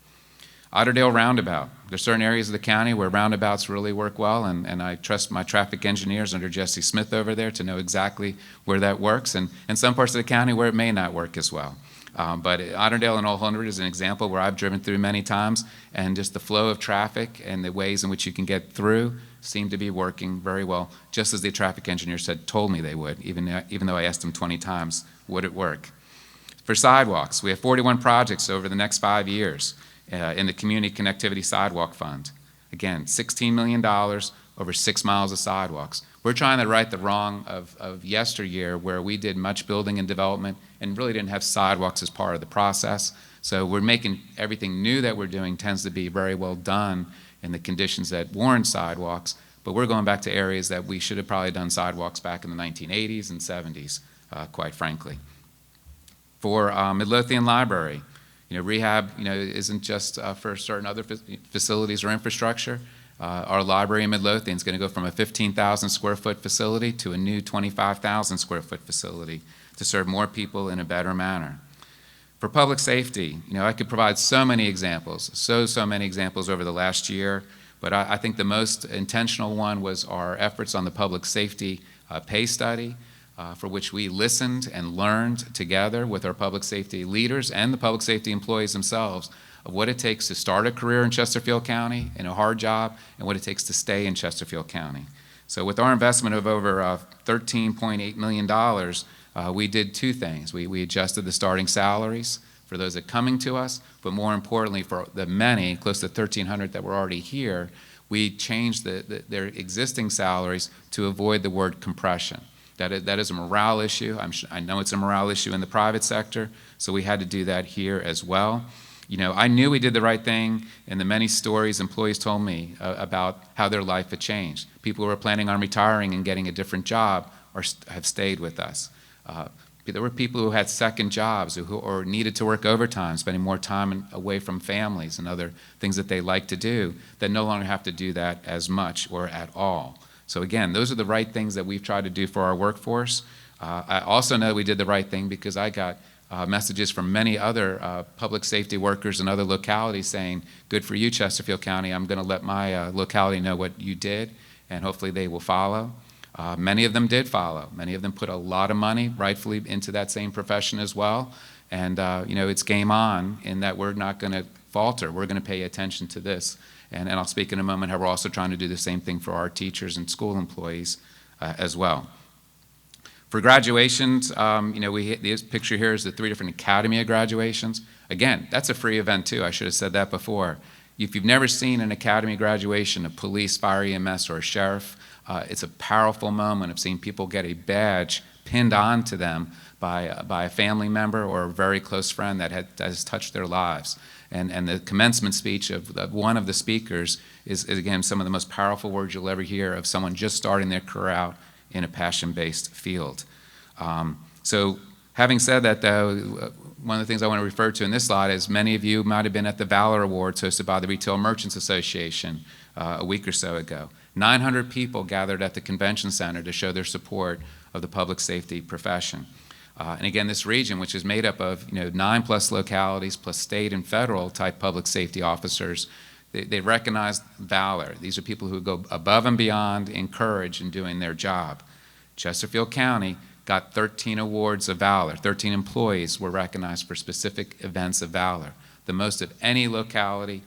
Otterdale Roundabout. There's certain areas of the county where roundabouts really work well, and I trust my traffic engineers under Jesse Smith over there to know exactly where that works, and some parts of the county where it may not work as well. But Otterdale and Old 100 is an example where I've driven through many times, and just the flow of traffic and the ways in which you can get through seem to be working very well, just as the traffic engineer told me they would, even though I asked them 20 times, would it work? For sidewalks, we have 41 projects over the next 5 years in the Community Connectivity Sidewalk Fund. Again, $16 million over 6 miles of sidewalks. We're trying to right the wrong of yesteryear where we did much building and development and really didn't have sidewalks as part of the process. So we're making everything new that we're doing tends to be very well done in the conditions that warrant sidewalks, but we're going back to areas that we should have probably done sidewalks back in the 1980s and 70s, quite frankly. For Midlothian Library, rehab, isn't just for certain other facilities or infrastructure. Our library in Midlothian is going to go from a 15,000 square foot facility to a new 25,000 square foot facility to serve more people in a better manner. For public safety, I could provide so many examples, so many examples over the last year, but I think the most intentional one was our efforts on the public safety pay study, for which we listened and learned together with our public safety leaders and the public safety employees themselves of what it takes to start a career in Chesterfield County in a hard job and what it takes to stay in Chesterfield County. So with our investment of over $13.8 million, we did 2 things. We adjusted the starting salaries for those that are coming to us, but more importantly for the many, close to 1,300 that were already here, we changed their existing salaries to avoid the word compression. That is a morale issue. I know it's a morale issue in the private sector, so we had to do that here as well. I knew we did the right thing, and the many stories employees told me about how their life had changed. People who were planning on retiring and getting a different job have stayed with us. There were people who had second jobs or needed to work overtime, spending more time away from families and other things that they like to do, that no longer have to do that as much or at all. So again, those are the right things that we've tried to do for our workforce. I also know we did the right thing because I got messages from many other public safety workers in other localities saying, good for you, Chesterfield County. I'm going to let my locality know what you did, and hopefully they will follow. Many of them did follow. Many of them put a lot of money, rightfully, into that same profession as well. And it's game on in that we're not going to falter. We're going to pay attention to this. And I'll speak in a moment how we're also trying to do the same thing for our teachers and school employees as well. For graduations, this picture here is the 3 different Academy of graduations. Again, that's a free event too. I should have said that before. If you've never seen an Academy graduation of police, fire, EMS, or a sheriff, it's a powerful moment of seeing people get a badge pinned onto them by a family member or a very close friend that has touched their lives. And the commencement speech of one of the speakers is again some of the most powerful words you'll ever hear of someone just starting their career out in a passion-based field. So having said that, though, one of the things I want to refer to in this slide is many of you might have been at the Valor Awards hosted by the Retail Merchants Association a week or so ago. 900 people gathered at the convention center to show their support of the public safety profession. And again, this region, which is made up of 9+ localities plus state and federal type public safety officers, they recognize valor. These are people who go above and beyond in courage in doing their job. Chesterfield County got 13 awards of valor. 13 employees were recognized for specific events of valor. the most of any locality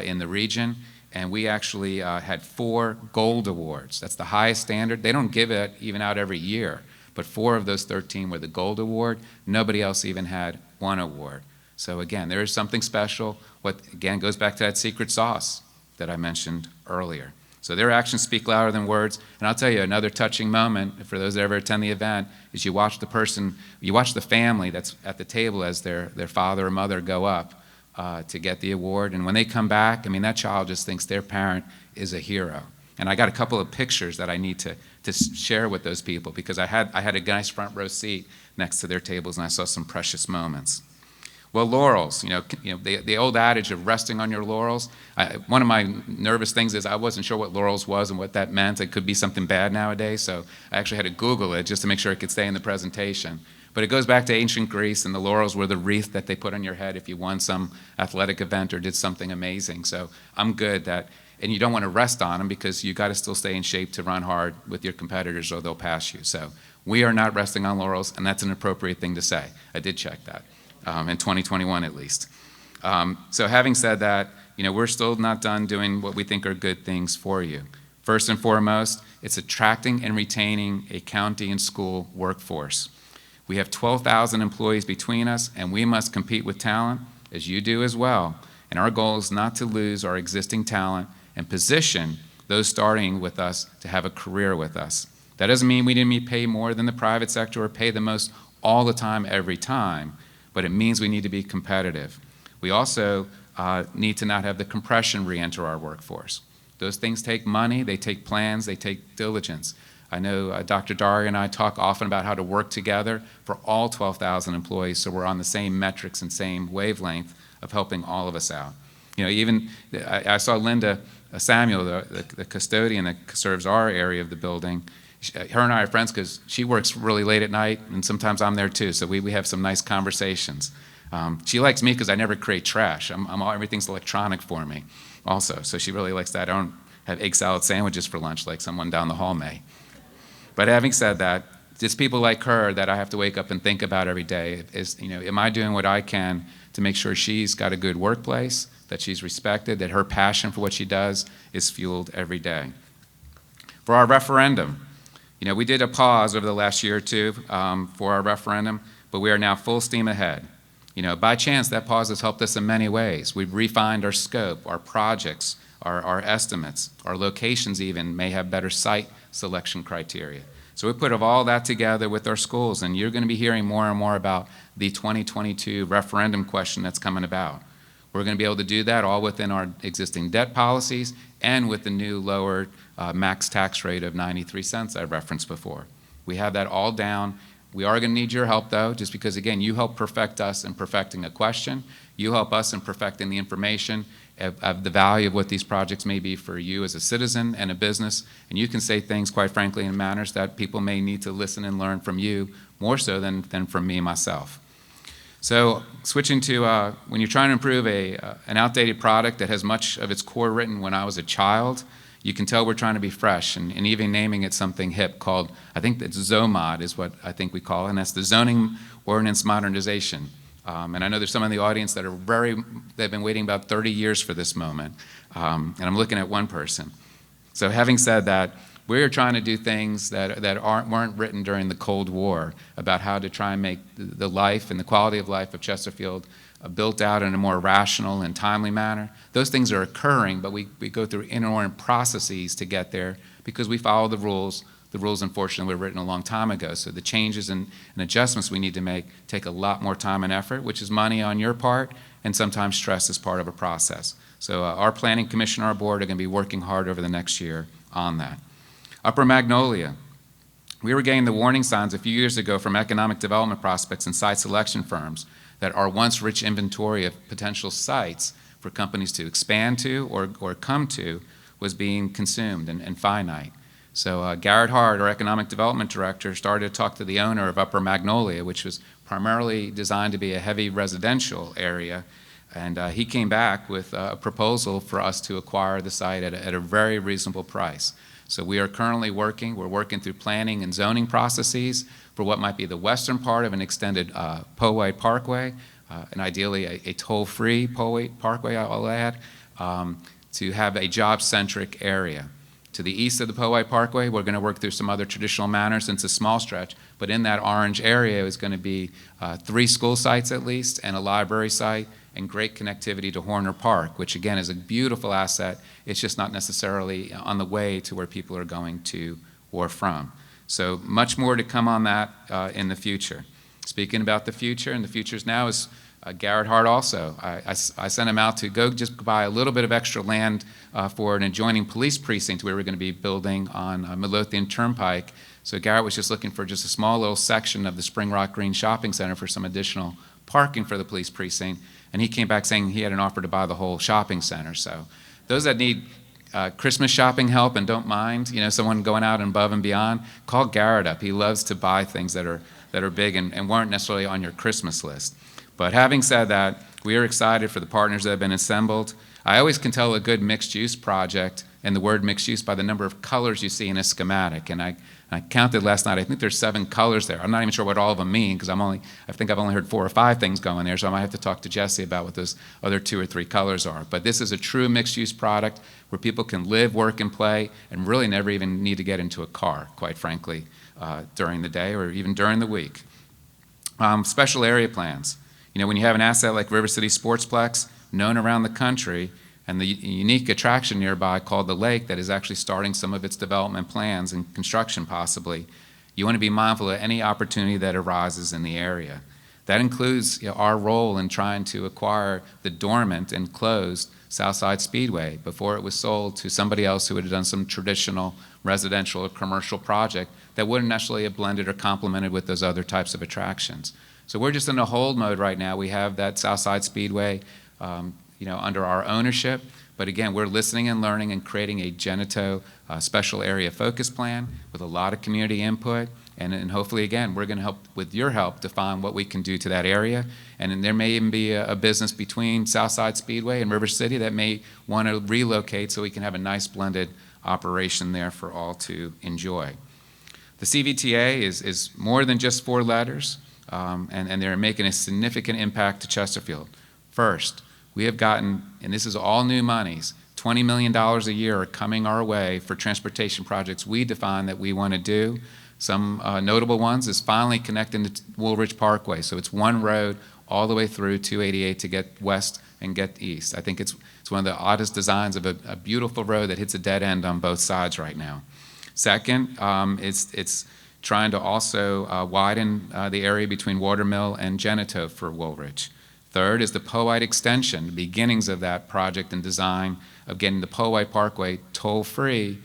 in the region. And we actually had 4 gold awards. That's the highest standard. They don't give it even out every year, but 4 of those 13 were the gold award. Nobody else even had 1 award. So again, there is something special. What again goes back to that secret sauce that I mentioned earlier. So their actions speak louder than words. And I'll tell you, another touching moment for those that ever attend the event is you watch the family that's at the table as their father or mother go up to get the award. And when they come back, I mean, that child just thinks their parent is a hero. And I got a couple of pictures that I need to share with those people, because I had a nice front row seat next to their tables, and I saw some precious moments. Well, laurels, the old adage of resting on your laurels. One of my nervous things is I wasn't sure what laurels was and what that meant. It could be something bad nowadays, so I actually had to Google it just to make sure it could stay in the presentation. But it goes back to ancient Greece, and the laurels were the wreath that they put on your head if you won some athletic event or did something amazing. So I'm good that, and you don't want to rest on them because you got to still stay in shape to run hard with your competitors or they'll pass you. So we are not resting on laurels, and that's an appropriate thing to say. I did check that. In 2021 at least. So having said that, we're still not done doing what we think are good things for you. First and foremost, it's attracting and retaining a county and school workforce. We have 12,000 employees between us, and we must compete with talent, as you do as well. And our goal is not to lose our existing talent and position those starting with us to have a career with us. That doesn't mean we didn't pay more than the private sector or pay the most all the time, every time. But it means we need to be competitive. We also need to not have the compression re-enter our workforce. Those things take money, they take plans, they take diligence. I know Dr. Daria and I talk often about how to work together for all 12,000 employees so we're on the same metrics and same wavelength of helping all of us out. Even I saw Linda Samuel, the custodian that serves our area of the building. Her and I are friends because she works really late at night, and sometimes I'm there too, so we have some nice conversations. She likes me because I never create trash. Everything's electronic for me also, so she really likes that. I don't have egg salad sandwiches for lunch like someone down the hall may. But having said that, it's people like her that I have to wake up and think about every day. Am I doing what I can to make sure she's got a good workplace, that she's respected, that her passion for what she does is fueled every day. For our referendum, we did a pause over the last year or two for our referendum, but we are now full steam ahead. By chance, that pause has helped us in many ways. We've refined our scope, our projects, our estimates, our locations even may have better site selection criteria. So we put all that together with our schools, and you're going to be hearing more and more about the 2022 referendum question that's coming about. We're going to be able to do that all within our existing debt policies and with the new lowered max tax rate of 93 cents I referenced before. We have that all down. We are going to need your help, though, just because, again, you help perfect us in perfecting a question. You help us in perfecting the information of the value of what these projects may be for you as a citizen and a business. And you can say things, quite frankly, in manners that people may need to listen and learn from you more so than from me myself. So switching to when you're trying to improve an outdated product that has much of its core written when I was a child, you can tell we're trying to be fresh and even naming it something hip called, I think that's ZOMOD is what I think we call it, and that's the Zoning Ordinance Modernization. And I know there's some in the audience that they've been waiting about 30 years for this moment, and I'm looking at one person. So having said that, we're trying to do things that weren't written during the Cold War about how to try and make the life and the quality of life of Chesterfield built out in a more rational and timely manner. Those things are occurring, but we go through inordinate processes to get there because we follow the rules. The rules, unfortunately, were written a long time ago, so the changes and adjustments we need to make take a lot more time and effort, which is money on your part and sometimes stress as part of a process. So our Planning Commission, our board, are going to be working hard over the next year on that. Upper Magnolia. We were getting the warning signs a few years ago from economic development prospects and site selection firms that our once rich inventory of potential sites for companies to expand to or come to was being consumed and finite. So Garrett Hart, our economic development director, started to talk to the owner of Upper Magnolia, which was primarily designed to be a heavy residential area, and he came back with a proposal for us to acquire the site at a very reasonable price. So we are currently we're working through planning and zoning processes for what might be the western part of an extended Poway Parkway, and ideally a toll-free parkway, I'll add, to have a job-centric area. To the east of the Poway Parkway, we're going to work through some other traditional manners, and it's a small stretch, but in that orange area is going to be 3 school sites at least, and a library site, and great connectivity to Horner Park, which again is a beautiful asset. It's just not necessarily on the way to where people are going to or from. So much more to come on that in the future. Speaking about the future, and the future's now is Garrett Hart also. I sent him out to go just buy a little bit of extra land for an adjoining police precinct we were going to be building on Midlothian Turnpike. So Garrett was just looking for just a small little section of the Spring Rock Green Shopping Center for some additional parking for the police precinct, and he came back saying he had an offer to buy the whole shopping center. So those that need Christmas shopping help and don't mind, someone going out and above and beyond, call Garrett up. He loves to buy things that are big and weren't necessarily on your Christmas list. But having said that, we are excited for the partners that have been assembled. I always can tell a good mixed-use project and the word mixed use by the number of colors you see in a schematic. And I counted last night. I think there's 7 colors there. I'm not even sure what all of them mean because I think I've only heard 4 or 5 things going there, so I might have to talk to Jesse about what those other 2 or 3 colors are. But this is a true mixed-use product where people can live, work, and play and really never even need to get into a car, quite frankly, during the day or even during the week. Special area plans. When you have an asset like River City Sportsplex, known around the country, and the unique attraction nearby called the Lake that is actually starting some of its development plans and construction possibly, you want to be mindful of any opportunity that arises in the area. That includes our role in trying to acquire the dormant and closed Southside Speedway before it was sold to somebody else who had done some traditional residential or commercial project that wouldn't necessarily have blended or complemented with those other types of attractions. So we're just in a hold mode right now. We have that Southside Speedway under our ownership, but again, we're listening and learning and creating a Genito special area focus plan with a lot of community input, and hopefully, again, we're going to help, with your help, define what we can do to that area, and then there may even be a business between Southside Speedway and River City that may want to relocate so we can have a nice blended operation there for all to enjoy. The CVTA is more than just 4 letters, and they're making a significant impact to Chesterfield. First, we have gotten, and this is all new monies, $20 million a year are coming our way for transportation projects we define that we want to do. Some notable ones is finally connecting to Woolridge Parkway. So it's one road all the way through 288 to get west and get east. I think it's one of the oddest designs of a beautiful road that hits a dead end on both sides right now. Second, it's trying to also widen the area between Watermill and Genito for Woolridge. Third is the Poway extension, the beginnings of that project and design of getting the Poway Parkway toll-free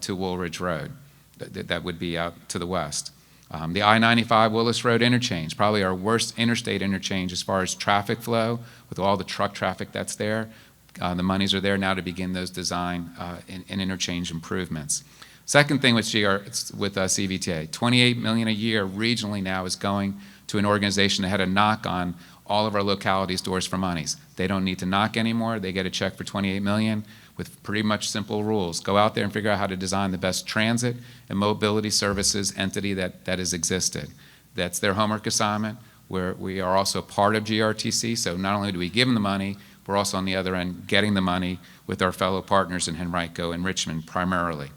to Woolridge Road. That would be out to the west. The I-95 Willis Road interchange, probably our worst interstate interchange as far as traffic flow, with all the truck traffic that's there. The monies are there now to begin those design and interchange improvements. Second thing with CVTA, $28 million a year regionally now is going to an organization that had a knock on all of our localities' doors for monies. They don't need to knock anymore. They get a check for $28 million with pretty much simple rules. Go out there and figure out how to design the best transit and mobility services entity that has existed. That's their homework assignment, where we are also part of GRTC, so not only do we give them the money, we're also on the other end getting the money with our fellow partners in Henrico and Richmond primarily.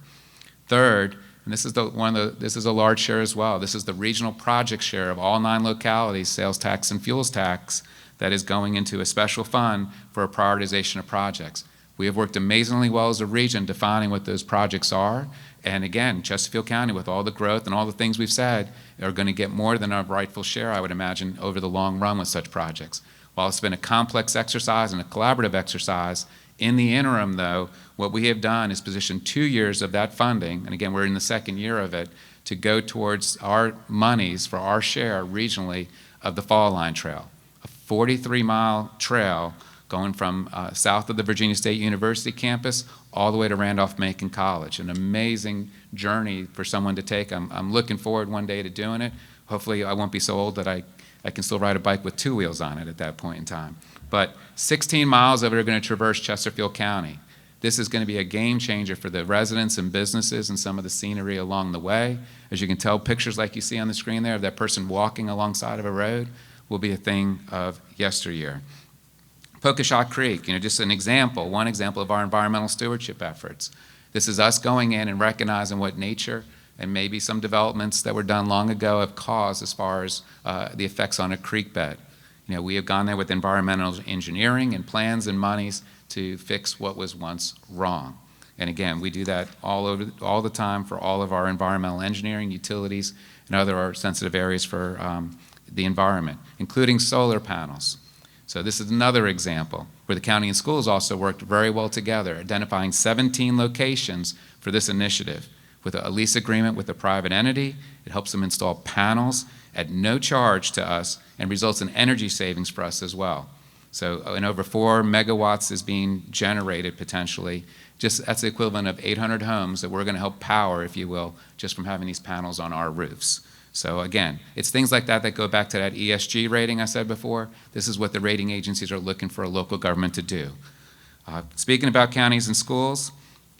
Third, and this is a large share as well, this is the regional project share of all 9 localities, sales tax and fuels tax, that is going into a special fund for a prioritization of projects. We have worked amazingly well as a region defining what those projects are, and again, Chesterfield County, with all the growth and all the things we've said, are going to get more than our rightful share, I would imagine, over the long run with such projects. While it's been a complex exercise and a collaborative exercise, in the interim, though, what we have done is position 2 years of that funding, and again, we're in the 2nd year of it, to go towards our monies for our share regionally of the Fall Line Trail, a 43-mile trail going from south of the Virginia State University campus all the way to Randolph-Macon College. An amazing journey for someone to take. I'm looking forward one day to doing it. Hopefully I won't be so old that I can still ride a bike with 2 wheels on it at that point in time. But 16 miles of it are going to traverse Chesterfield County. This is going to be a game changer for the residents and businesses and some of the scenery along the way. As you can tell, pictures like you see on the screen there of that person walking alongside of a road. will be a thing of yesteryear. Pocashot Creek, just one example of our environmental stewardship efforts. This is us going in and recognizing what nature and maybe some developments that were done long ago have caused as far as the effects on a creek bed. We have gone there with environmental engineering and plans and monies to fix what was once wrong. And again, we do that all the time for all of our environmental engineering, utilities, and other sensitive areas for the environment, including solar panels. So this is another example where the county and schools also worked very well together, identifying 17 locations for this initiative. With a lease agreement with a private entity, it helps them install panels at no charge to us and results in energy savings for us as well. So over 4 megawatts is being generated potentially. That's the equivalent of 800 homes that we're going to help power, if you will, just from having these panels on our roofs. So again, it's things like that that go back to that ESG rating I said before. This is what the rating agencies are looking for a local government to do. Speaking about counties and schools,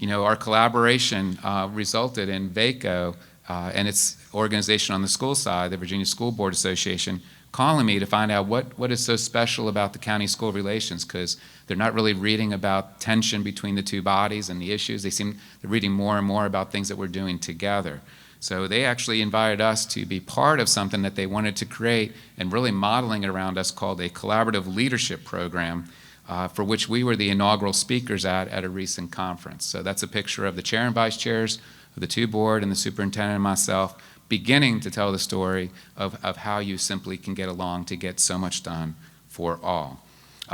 our collaboration resulted in VACO and its organization on the school side, the Virginia School Board Association, calling me to find out what is so special about the county-school relations, because they're not really reading about tension between the two bodies and the issues. They're reading more and more about things that we're doing together. So they actually invited us to be part of something that they wanted to create and really modeling it around us called a collaborative leadership program, for which we were the inaugural speakers at a recent conference. So that's a picture of the chair and vice chairs of the two board and the superintendent and myself beginning to tell the story of how you simply can get along to get so much done for all.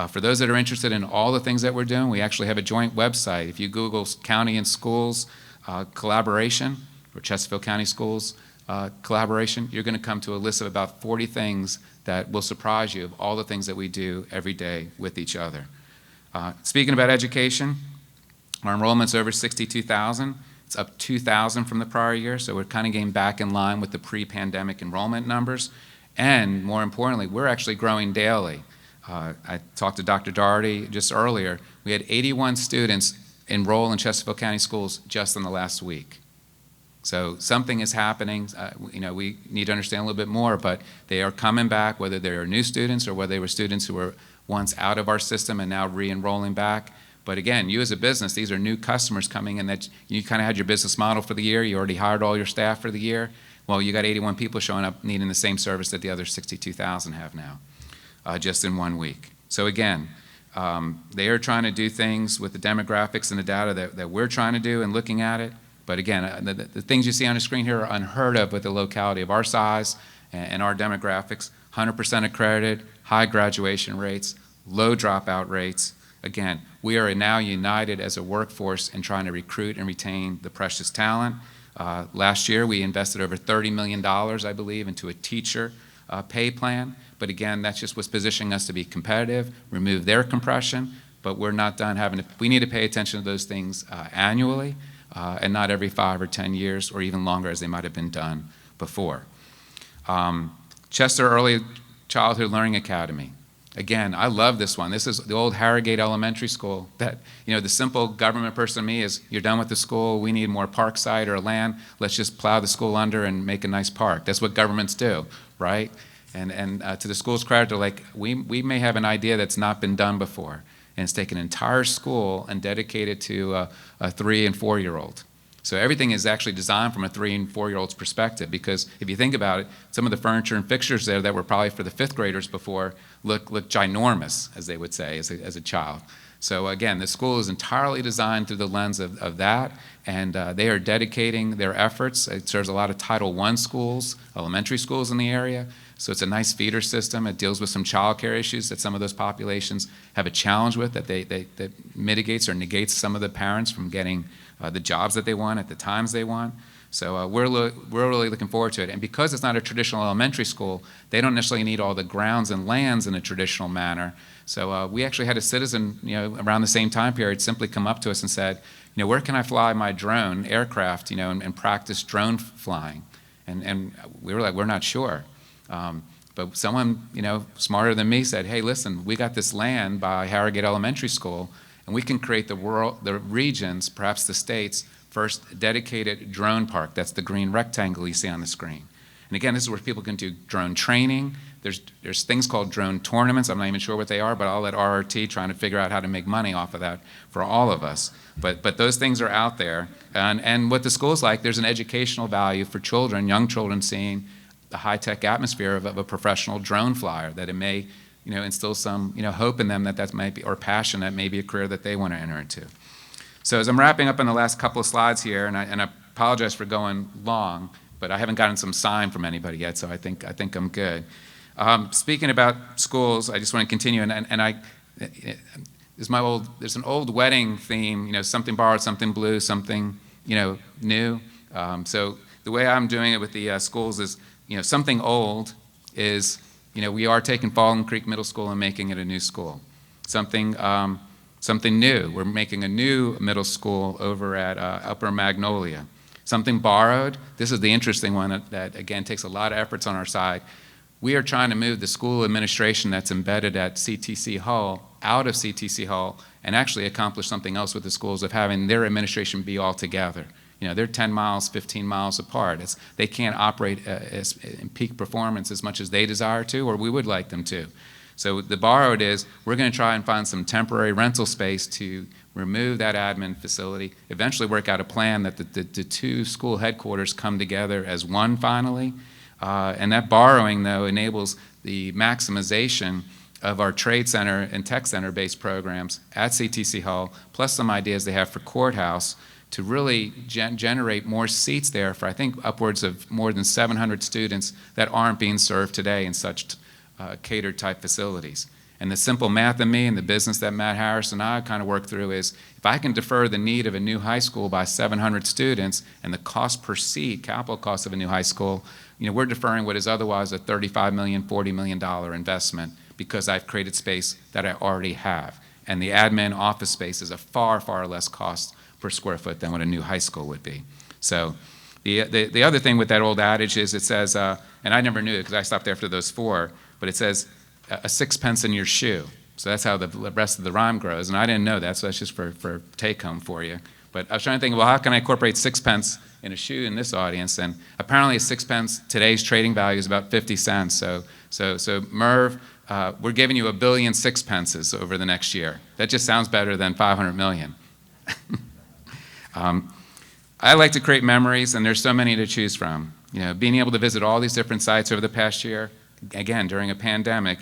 For those that are interested in all the things that we're doing, we actually have a joint website. If you Google county and schools collaboration, or Chesterfield County Schools collaboration, you're going to come to a list of about 40 things that will surprise you of all the things that we do every day with each other. Speaking about education, our enrollment's over 62,000. It's up 2,000 from the prior year, so we're kind of getting back in line with the pre-pandemic enrollment numbers. And more importantly, we're actually growing daily. I talked to Dr. Doherty just earlier. We had 81 students enroll in Chesterfield County Schools just in the last week. So something is happening. We need to understand a little bit more, but they are coming back, whether they are new students or whether they were students who were once out of our system and now re-enrolling back. But again, you as a business, these are new customers coming in that you kind of had your business model for the year. You already hired all your staff for the year. Well, you got 81 people showing up needing the same service that the other 62,000 have now, just in 1 week. So again, they are trying to do things with the demographics and the data that we're trying to do and looking at it. But again, the things you see on the screen here are unheard of with a locality of our size and our demographics. 100% accredited, high graduation rates, low dropout rates. Again, we are now united as a workforce in trying to recruit and retain the precious talent. Last year, we invested over $30 million, I believe, into a teacher pay plan. But again, that's just what's positioning us to be competitive, remove their compression, but we're not done having to, we need to pay attention to those things annually. And not every 5 or 10 years or even longer as they might have been done before. Chester Early Childhood Learning Academy. Again, I love this one. This is the old Harrogate Elementary School that, the simple government person to me is, you're done with the school, we need more park site or land, let's just plow the school under and make a nice park. That's what governments do, right? And to the school's credit, they're like, we may have an idea that's not been done before. And it's taken an entire school and dedicated to a 3- and 4-year-old. So everything is actually designed from a 3- and 4-year-old's perspective, because if you think about it, some of the furniture and fixtures there that were probably for the 5th graders before look ginormous, as they would say, as a child. So again, the school is entirely designed through the lens of that, and they are dedicating their efforts. It serves a lot of Title I schools, elementary schools in the area. So it's a nice feeder system. It deals with some child care issues that some of those populations have a challenge with, that mitigates or negates some of the parents from getting the jobs that they want at the times they want. So we're really looking forward to it. And because it's not a traditional elementary school, they don't necessarily need all the grounds and lands in a traditional manner. So we actually had a citizen, around the same time period, simply come up to us and said, where can I fly my drone aircraft, and practice drone flying? And we were like, we're not sure. But someone, smarter than me said, hey, listen, we got this land by Harrogate Elementary School, and we can create the region's, perhaps the state's, first dedicated drone park. That's the green rectangle you see on the screen. And again, this is where people can do drone training. There's things called drone tournaments. I'm not even sure what they are, but I'll let RRT trying to figure out how to make money off of that for all of us. But those things are out there. And what the school's like, there's an educational value for children, young children, seeing the high-tech atmosphere of a professional drone flyer, that it may instill some hope in them that might be, or passion, that may be a career that they want to enter into. So as I'm wrapping up in the last couple of slides here, and I apologize for going long, but I haven't gotten some sign from anybody yet, so I think I'm good. Speaking about schools, I just want to continue, there's an old wedding theme, something borrowed, something blue, something new. So the way I'm doing it with the schools is, something old is, we are taking Fallen Creek Middle School and making it a new school. Something new, we're making a new middle school over at Upper Magnolia. Something borrowed, this is the interesting one that again takes a lot of efforts on our side. We are trying to move the school administration that's embedded at CTC Hull out of CTC Hull and actually accomplish something else with the schools of having their administration be all together. They're 10 miles, 15 miles apart. They can't operate in peak performance as much as they desire to, or we would like them to. So the borrowed is, we're going to try and find some temporary rental space to remove that admin facility, eventually work out a plan that the two school headquarters come together as one finally. And that borrowing, though, enables the maximization of our trade center and tech center based programs at CTC Hull, plus some ideas they have for courthouse, to really generate more seats there for, I think, upwards of more than 700 students that aren't being served today in such catered type facilities. And the simple math of me and the business that Matt Harris and I kind of work through is, if I can defer the need of a new high school by 700 students and the cost per seat, capital cost of a new high school, we're deferring what is otherwise a $35 million, $40 million investment, because I've created space that I already have. And the admin office space is a far, far less cost per square foot than what a new high school would be. So the other thing with that old adage is, it says, and I never knew it because I stopped after those four, but it says a sixpence in your shoe. So that's how the rest of the rhyme grows, and I didn't know that, so that's just for take home for you. But I was trying to think, well, how can I incorporate sixpence in a shoe in this audience? And apparently a sixpence, today's trading value is about 50 cents. So Merv, we're giving you 1 billion sixpences over the next year. That just sounds better than 500 million. I like to create memories, and there's so many to choose from. Being able to visit all these different sites over the past year, again, during a pandemic,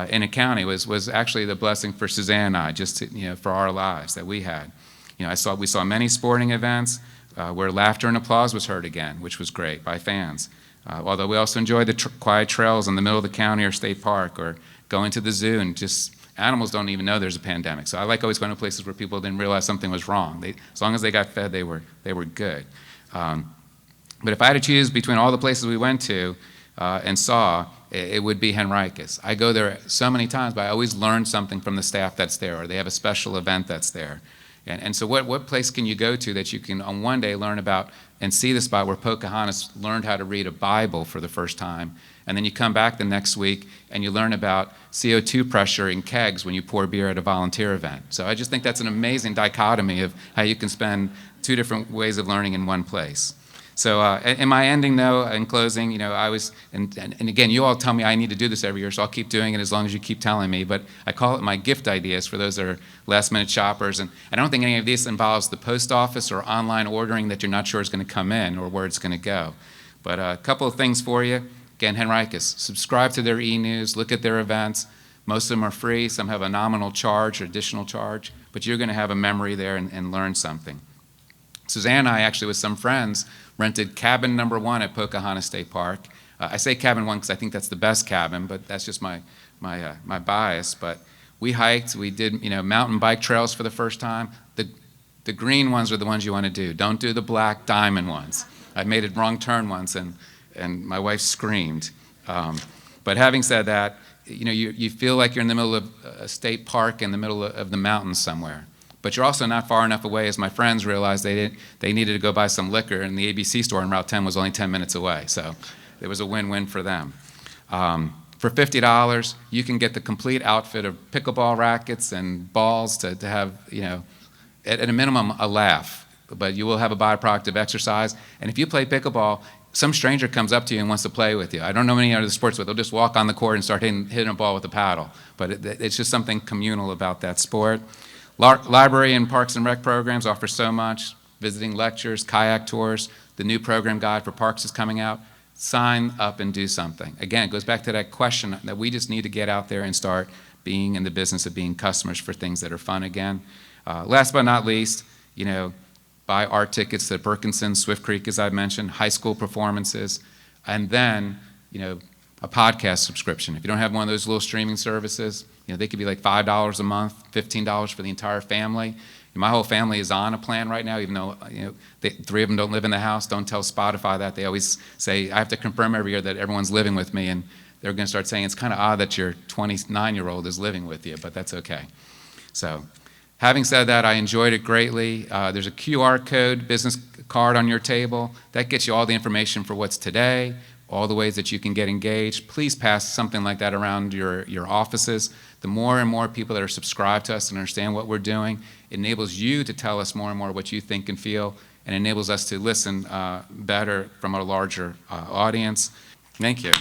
in a county was actually the blessing for Suzanne and I, just to, for our lives that we had. We saw many sporting events where laughter and applause was heard again, which was great, by fans. Although we also enjoyed the quiet trails in the middle of the county or state park, or going to the zoo, and just animals don't even know there's a pandemic. So I like always going to places where people didn't realize something was wrong. As long as they got fed, they were good. But if I had to choose between all the places we went to and saw, it would be Henricus. I go there so many times, but I always learn something from the staff that's there, or they have a special event that's there. And so what place can you go to that you can on one day learn about and see the spot where Pocahontas learned how to read a Bible for the first time, and then you come back the next week and you learn about CO2 pressure in kegs when you pour beer at a volunteer event. So I just think that's an amazing dichotomy of how you can spend two different ways of learning in one place. So in my ending, though, in closing, I was, and again, you all tell me I need to do this every year, so I'll keep doing it as long as you keep telling me, but I call it my gift ideas for those that are last-minute shoppers, and I don't think any of this involves the post office or online ordering that you're not sure is going to come in or where it's going to go. But a couple of things for you. Again, Henricus, subscribe to their e-news, look at their events. Most of them are free, some have a nominal charge or additional charge, but you're going to have a memory there and learn something. Suzanne and I, actually with some friends, rented cabin number 1 at Pocahontas State Park. I say cabin 1 because I think that's the best cabin, but that's just my bias. But we hiked, we did mountain bike trails for the first time. The green ones are the ones you want to do. Don't do the black diamond ones. I made a wrong turn once, and my wife screamed. But having said that, you feel like you're in the middle of a state park in the middle of the mountains somewhere. But you're also not far enough away, as my friends realized they needed to go buy some liquor, and the ABC store on Route 10 was only 10 minutes away. So it was a win-win for them. For $50, you can get the complete outfit of pickleball rackets and balls to have, at a minimum, a laugh. But you will have a byproduct of exercise. And if you play pickleball, some stranger comes up to you and wants to play with you. I don't know many other sports, but they'll just walk on the court and start hitting a ball with a paddle. But it's just something communal about that sport. Library and Parks and Rec programs offer so much. Visiting lectures, kayak tours, the new program guide for parks is coming out. Sign up and do something. Again, it goes back to that question that we just need to get out there and start being in the business of being customers for things that are fun again. Last but not least, buy art tickets to Perkinson, Swift Creek, as I've mentioned, high school performances, and then, a podcast subscription. If you don't have one of those little streaming services, they could be like $5 a month, $15 for the entire family. My whole family is on a plan right now, even though 3 of them don't live in the house. Don't tell Spotify that. They always say, I have to confirm every year that everyone's living with me, and they're going to start saying, it's kind of odd that your 29-year-old is living with you, but that's okay. So, having said that, I enjoyed it greatly. There's a QR code, business card on your table. That gets you all the information for what's today, all the ways that you can get engaged. Please pass something like that around your offices. The more and more people that are subscribed to us and understand what we're doing, it enables you to tell us more and more what you think and feel, and enables us to listen better from a larger audience. Thank you.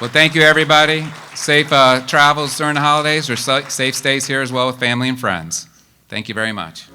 Well, thank you, everybody. Safe travels during the holidays, or safe stays here as well with family and friends. Thank you very much.